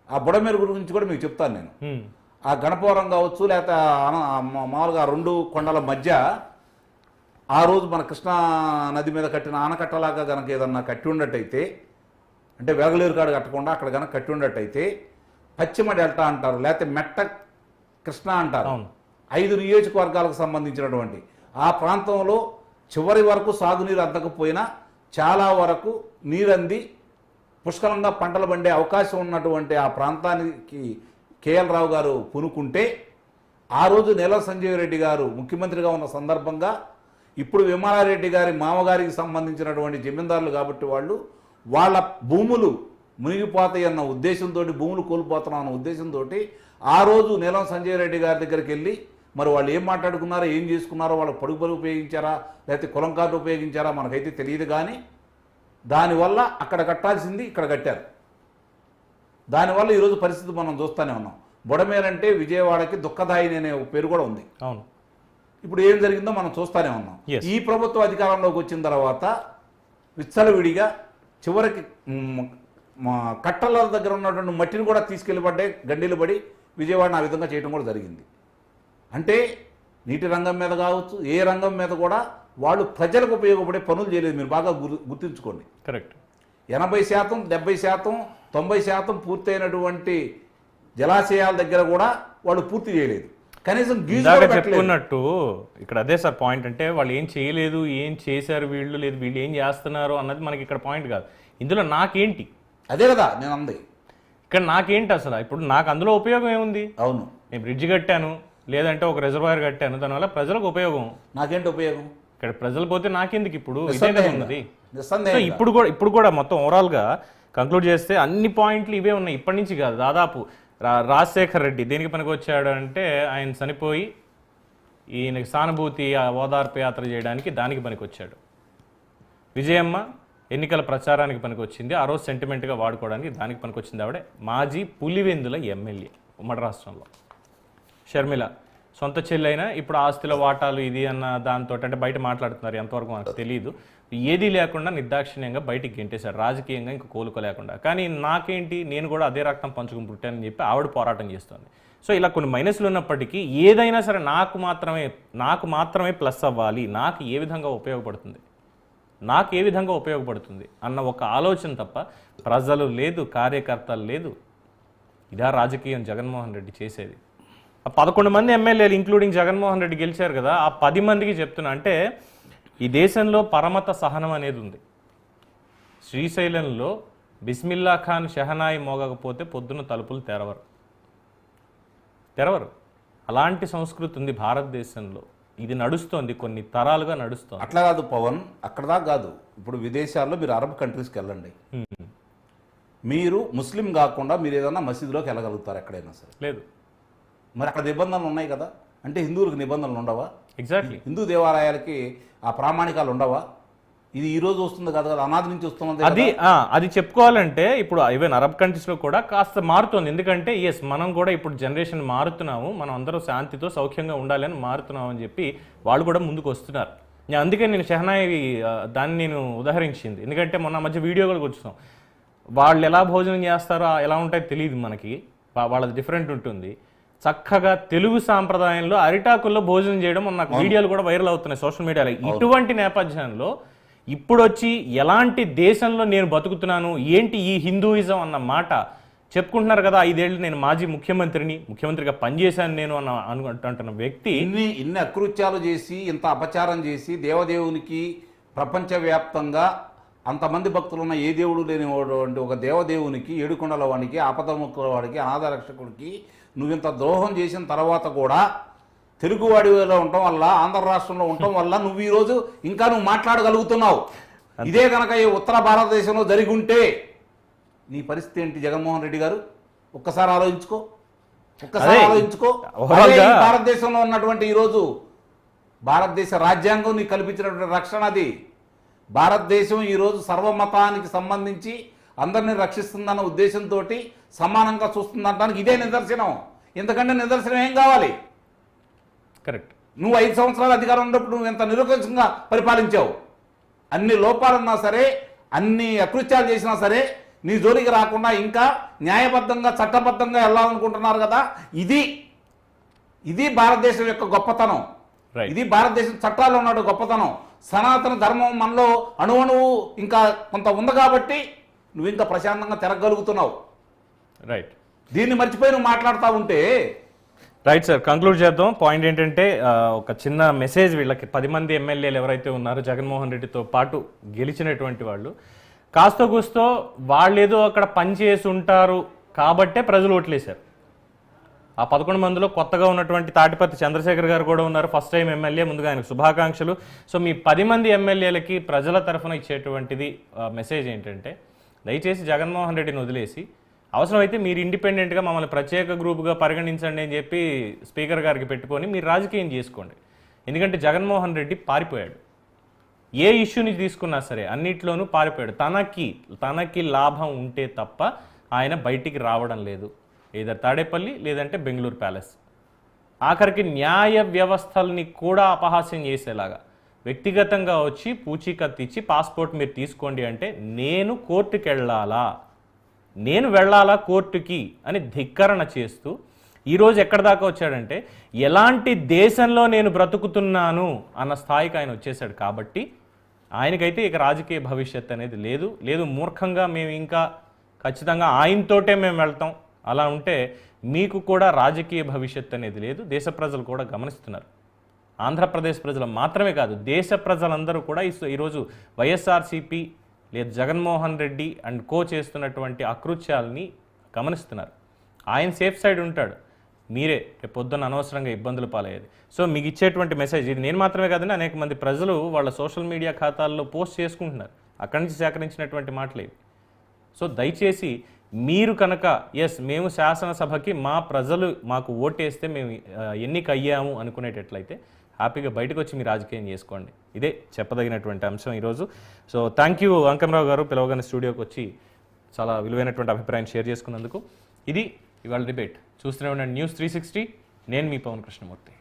ఆ బుడమేరు గురించి కూడా మీకు చెప్తాను నేను. ఆ గణపవరం కావచ్చు, లేకపోతే మామూలుగా 2 కొండల మధ్య ఆ రోజు మన కృష్ణా నది మీద కట్టిన ఆనకట్టలాగా కనుక ఏదన్నా కట్టి ఉన్నట్టయితే, అంటే వెలగలేరు కాడు కట్టకుండా అక్కడ కనుక కట్టి ఉన్నట్టయితే పశ్చిమ డెల్టా అంటారు, లేకపోతే మెట్ట కృష్ణా అంటారు. 5 నియోజకవర్గాలకు సంబంధించినటువంటి ఆ ప్రాంతంలో చివరి వరకు సాగునీరు అందకపోయినా చాలా వరకు నీరంది పుష్కలంగా పంటలు పండే అవకాశం ఉన్నటువంటి ఆ ప్రాంతానికి కేఎల్ రావు గారు పూనుకుంటే, ఆ రోజు నేల సంజీవ్ రెడ్డి గారు ముఖ్యమంత్రిగా ఉన్న సందర్భంగా ఇప్పుడు విమలారెడ్డి గారి మామగారికి సంబంధించినటువంటి జమీందారులు కాబట్టి వాళ్ళ భూములు మునిగిపోతాయి అన్న ఉద్దేశంతో, భూములు కోల్పోతున్నాం అన్న ఉద్దేశంతో ఆ రోజు నీలం సంజయ్ రెడ్డి గారి దగ్గరికి వెళ్ళి మరి వాళ్ళు ఏం మాట్లాడుకున్నారో, ఏం చేసుకున్నారో, వాళ్ళకి పడుగు ఉపయోగించారా లేకపోతే కులం కార్డు ఉపయోగించారా మనకైతే తెలియదు. కానీ దానివల్ల అక్కడ కట్టాల్సింది ఇక్కడ కట్టారు. దానివల్ల ఈరోజు పరిస్థితి మనం చూస్తూనే ఉన్నాం. బుడమేరంటే విజయవాడకి దుఃఖదాయిని అనే పేరు కూడా ఉంది.
అవును.
ఇప్పుడు ఏం జరిగిందో మనం చూస్తూనే ఉన్నాం.
Yes.
ఈ ప్రభుత్వం అధికారంలోకి వచ్చిన తర్వాత విచ్చలవిడిగా చివరికి కట్టల దగ్గర ఉన్నటువంటి మట్టిని కూడా తీసుకెళ్ళిపడ్డే గండిలు పడి విజయవాడని ఆ విధంగా చేయడం కూడా జరిగింది. అంటే నీటి రంగం మీద కావచ్చు, ఏ రంగం మీద కూడా వాళ్ళు ప్రజలకు ఉపయోగపడే పనులు చేయలేదు. మీరు బాగా గుర్తుంచుకోండి.
కరెక్ట్.
80%, 70%, 90% పూర్తయినటువంటి జలాశయాల దగ్గర కూడా వాళ్ళు పూర్తి చేయలేదు. కనీసం
చెప్పుకున్నట్టు ఇక్కడ అదే సార్ పాయింట్. అంటే వాళ్ళు ఏం చేయలేదు, ఏం చేశారు వీళ్ళు, లేదు వీళ్ళు ఏం చేస్తున్నారు అన్నది మనకి ఇక్కడ పాయింట్ కాదు. ఇందులో నాకేంటి,
అదే కదా నేను అంది.
ఇక్కడ నాకేంటి అసలు? ఇప్పుడు నాకు అందులో ఉపయోగం ఏముంది?
అవును,
నేను బ్రిడ్జ్ కట్టాను, లేదంటే ఒక రిజర్వాయర్ కట్టాను, దానివల్ల ప్రజలకు ఉపయోగం.
నాకేంటి ఉపయోగం?
ఇక్కడ ప్రజలు పోతే నాకెందుకు? ఇప్పుడు ఇదే కదా ఉన్నది.
నిస్సందేహంగా
ఇప్పుడు కూడా మొత్తం ఓవరాల్గా కంక్లూడ్ చేస్తే అన్ని పాయింట్లు ఇవే ఉన్నాయి. ఇప్పటి నుంచి కాదు, దాదాపు రాజశేఖర్ రెడ్డి దేనికి పనికి వచ్చాడు అంటే ఆయన చనిపోయి ఈయనకి సానుభూతి ఓదార్పు యాత్ర చేయడానికి దానికి పనికి వచ్చాడు. విజయమ్మ ఎన్నికల ప్రచారానికి పనికి వచ్చింది, ఆ రోజు సెంటిమెంట్గా వాడుకోవడానికి దానికి పనికి వచ్చింది. ఆవిడే మాజీ పులివెందుల ఎమ్మెల్యే ఉమ్మడి రాష్ట్రంలో. షర్మిల సొంత చెల్లైనా ఇప్పుడు ఆస్తిలో వాటాలు ఇది అన్న దాంతో అంటే బయట మాట్లాడుతున్నారు, ఎంతవరకు మనకు తెలియదు. ఏదీ లేకుండా నిర్దాక్షిణ్యంగా బయటికి గెంటేశాడు, రాజకీయంగా ఇంకా కోలుకోలేకుండా. కానీ నాకేంటి, నేను కూడా అదే రక్తం పంచుకుని పుట్టానని చెప్పి ఆవిడ పోరాటం చేస్తుంది. సో ఇలా కొన్ని మైనస్లు ఉన్నప్పటికీ ఏదైనా సరే నాకు మాత్రమే ప్లస్ అవ్వాలి, నాకు ఏ విధంగా ఉపయోగపడుతుంది అన్న ఒక ఆలోచన తప్ప ప్రజలు లేదు, కార్యకర్తలు లేదు. ఇదా రాజకీయం జగన్మోహన్ రెడ్డి చేసేది. 11 మంది ఎమ్మెల్యేలు ఇంక్లూడింగ్ జగన్మోహన్ రెడ్డి గెలిచారు కదా, ఆ 10 మందికి చెప్తున్నా అంటే ఈ దేశంలో పరమత సహనం అనేది ఉంది. శ్రీశైలంలో బిస్మిల్లా ఖాన్ షెహనాయి మోగకపోతే పొద్దున తలుపులు తెరవరు. అలాంటి సంస్కృతి ఉంది భారతదేశంలో. ఇది నడుస్తోంది, కొన్ని తరాలుగా నడుస్తోంది.
అట్లా కాదు పవన్, అక్కడ దాకా కాదు. ఇప్పుడు విదేశాల్లో మీరు అరబ్ కంట్రీస్కి వెళ్ళండి, మీరు ముస్లిం కాకుండా మీరు ఏదన్నా మసీదులోకి వెళ్ళగలుగుతారు ఎక్కడైనా సరే?
లేదు.
మరి అక్కడ నిబంధనలు ఉన్నాయి కదా. అంటే హిందువులకు నిబంధనలు ఉండవా?
ఎగ్జాక్ట్లీ.
హిందూ దేవాలయాలకి ఆ ప్రామాణికాలు ఉండవా? ఇది ఈ రోజు వస్తుంది కదా, అనాది నుంచి వస్తున్నది.
అది చెప్పుకోవాలంటే ఇప్పుడు ఈవెన్ అరబ్ కంట్రీస్లో కూడా కాస్త మారుతుంది. ఎందుకంటే మనం కూడా ఇప్పుడు జనరేషన్ మారుతున్నాము, మనం అందరూ శాంతితో సౌఖ్యంగా ఉండాలని మారుతున్నాం అని చెప్పి వాళ్ళు కూడా ముందుకు వస్తున్నారు. అందుకే నేను షెహనాయి దాన్ని నేను ఉదాహరించింది. ఎందుకంటే మొన్న మధ్య వీడియో కూడా వచ్చాం, వాళ్ళు ఎలా భోజనం చేస్తారో ఎలా ఉంటాయో తెలియదు మనకి, వాళ్ళది డిఫరెంట్ ఉంటుంది. చక్కగా తెలుగు సాంప్రదాయంలో అరిటాకుల్లో భోజనం చేయడం నాకు వీడియోలు కూడా వైరల్ అవుతున్నాయి సోషల్ మీడియాలో. ఇటువంటి నేపథ్యంలో ఇప్పుడు వచ్చి ఎలాంటి దేశంలో నేను బతుకుతున్నాను, ఏంటి ఈ హిందూయిజం అన్న మాట చెప్పుకుంటున్నారు కదా. 5 ఏళ్ళు నేను మాజీ ముఖ్యమంత్రిగా పనిచేశాను నేను అంటున్న వ్యక్తి
ఇన్ని అకృత్యాలు చేసి, ఇంత అపచారం చేసి, దేవదేవునికి ప్రపంచవ్యాప్తంగా అంతమంది భక్తులు ఉన్న ఏ దేవుడు లేనివాడు ఒక దేవదేవునికి, ఏడుకొండల వాడికి, ఆపదముక్కుల వాడికి, అనాథ రక్షకుడికి నువ్వింత ద్రోహం చేసిన తర్వాత కూడా తెలుగువాడిలో ఉండటం వల్ల, ఆంధ్ర రాష్ట్రంలో ఉండటం వల్ల నువ్వు ఈరోజు ఇంకా మాట్లాడగలుగుతున్నావు. ఇదే కనుక ఈ ఉత్తర భారతదేశంలో జరిగి ఉంటే నీ పరిస్థితి ఏంటి జగన్మోహన్ రెడ్డి గారు? ఒక్కసారి ఆలోచించుకో. భారతదేశంలో ఉన్నటువంటి ఈరోజు భారతదేశ రాజ్యాంగం నీకు కల్పించినటువంటి రక్షణ అది. భారతదేశం ఈరోజు సర్వమతానికి సంబంధించి అందరినీ రక్షిస్తుందన్న ఉద్దేశంతో సమానంగా చూస్తుందనడానికి ఇదే నిదర్శనం. ఎందుకంటే నిదర్శనం ఏం కావాలి?
కరెక్ట్.
నువ్వు 5 సంవత్సరాలు అధికారం ఉన్నప్పుడు నువ్వు ఎంత నిరపేక్షంగా పరిపాలించావు. అన్ని లోపాలున్నా సరే, అన్ని అకృత్యాలు చేసినా సరే నీ జోలికి రాకుండా ఇంకా న్యాయబద్ధంగా, చట్టబద్ధంగా వెళ్ళాలనుకుంటున్నారు కదా. ఇది భారతదేశం యొక్క గొప్పతనం.
Right.
ఇది భారతదేశం చట్టాల్లో ఉన్నాడు గొప్పతనం. సనాతన ధర్మం మనలో అణువణువు ఇంకా కొంత ఉంది కాబట్టి నువ్వు ఇంకా ప్రశాంతంగా తిరగలుగుతున్నావు.
రైట్,
దీన్ని మర్చిపోయి నువ్వు మాట్లాడుతూ ఉంటే
రైట్ సార్, కంక్లూడ్ చేద్దాం. పాయింట్ ఏంటంటే ఒక చిన్న మెసేజ్ వీళ్ళకి 10 మంది ఎమ్మెల్యేలు ఎవరైతే ఉన్నారో జగన్మోహన్ రెడ్డితో పాటు గెలిచినటువంటి వాళ్ళు, కాస్త కూస్తో వాళ్ళేదో అక్కడ పనిచేసి ఉంటారు కాబట్టే ప్రజలు ఓట్లేశారు. ఆ 11 మందిలో కొత్తగా ఉన్నటువంటి తాటిపత్రి చంద్రశేఖర్ గారు కూడా ఉన్నారు, ఫస్ట్ టైం ఎమ్మెల్యే. ముందుగా ఆయనకు శుభాకాంక్షలు. సో మీ 10 మంది ఎమ్మెల్యేలకి ప్రజల తరఫున ఇచ్చేటువంటిది మెసేజ్ ఏంటంటే, దయచేసి జగన్మోహన్ రెడ్డిని వదిలేసి అవసరమైతే మీరు ఇండిపెండెంట్గా మమ్మల్ని ప్రత్యేక గ్రూప్గా పరిగణించండి అని చెప్పి స్పీకర్ గారికి పెట్టుకొని మీరు రాజకీయం చేసుకోండి. ఎందుకంటే జగన్మోహన్ రెడ్డి పారిపోయాడు. ఏ ఇష్యూని తీసుకున్నా సరే అన్నిట్లోనూ పారిపోయాడు. తనకి లాభం ఉంటే తప్ప ఆయన బయటికి రావడం లేదు. ఏదో తాడేపల్లి లేదంటే బెంగళూరు ప్యాలెస్. ఆఖరికి న్యాయ వ్యవస్థల్ని కూడా అపహాస్యం చేసేలాగా వ్యక్తిగతంగా వచ్చి పూచీకత్తు ఇచ్చి పాస్పోర్ట్ మీరు తీసుకోండి అంటే నేను కోర్టుకి వెళ్ళాలా కోర్టుకి అని ధిక్కరణ చేస్తూ ఈరోజు ఎక్కడి దాకా వచ్చాడంటే ఎలాంటి దేశంలో నేను బ్రతుకుతున్నాను అన్న స్థాయికి ఆయన వచ్చేసాడు. కాబట్టి ఆయనకైతే ఇక రాజకీయ భవిష్యత్ అనేది లేదు. మూర్ఖంగా మేము ఇంకా ఖచ్చితంగా ఆయనతోటే మేము వెళ్తాం. అలా ఉంటే మీకు కూడా రాజకీయ భవిష్యత్ అనేది లేదు. దేశ ప్రజలు కూడా గమనిస్తున్నారు. ఆంధ్రప్రదేశ్ ప్రజలు మాత్రమే కాదు, దేశ ప్రజలందరూ కూడా ఈరోజు వైఎస్ఆర్సీపీ లేదా జగన్మోహన్ రెడ్డి అండ్ కో చేస్తున్నటువంటి అకృత్యాలని గమనిస్తున్నారు. ఆయన సేఫ్ సైడ్ ఉంటాడు, మీరే రేపు పొద్దున్న అనవసరంగా ఇబ్బందులు పాలయ్యేది. సో మీకు ఇచ్చేటువంటి మెసేజ్ ఇది నేను మాత్రమే కాదండి, అనేక మంది ప్రజలు వాళ్ళ సోషల్ మీడియా ఖాతాల్లో పోస్ట్ చేసుకుంటున్నారు. అక్కడి నుంచి సేకరించినటువంటి మాటలు ఇవి. సో దయచేసి మీరు కనుక మేము శాసనసభకి మా ప్రజలు మాకు ఓటేస్తే మేము ఎన్నిక అయ్యాము అనుకునేటట్లయితే హ్యాపీగా బయటకు వచ్చి మీ రాజకీయం చేసుకోండి. ఇదే చెప్పదగినటువంటి అంశం ఈరోజు. సో థ్యాంక్ యూ అంకమరావు గారు, పిలవగానే స్టూడియోకి వచ్చి చాలా విలువైనటువంటి అభిప్రాయం షేర్ చేసుకున్నందుకు. ఇది ఇవాళ డిబేట్. చూస్తూనే ఉండండి News 360. నేను మీ పవన్ కృష్ణమూర్తి.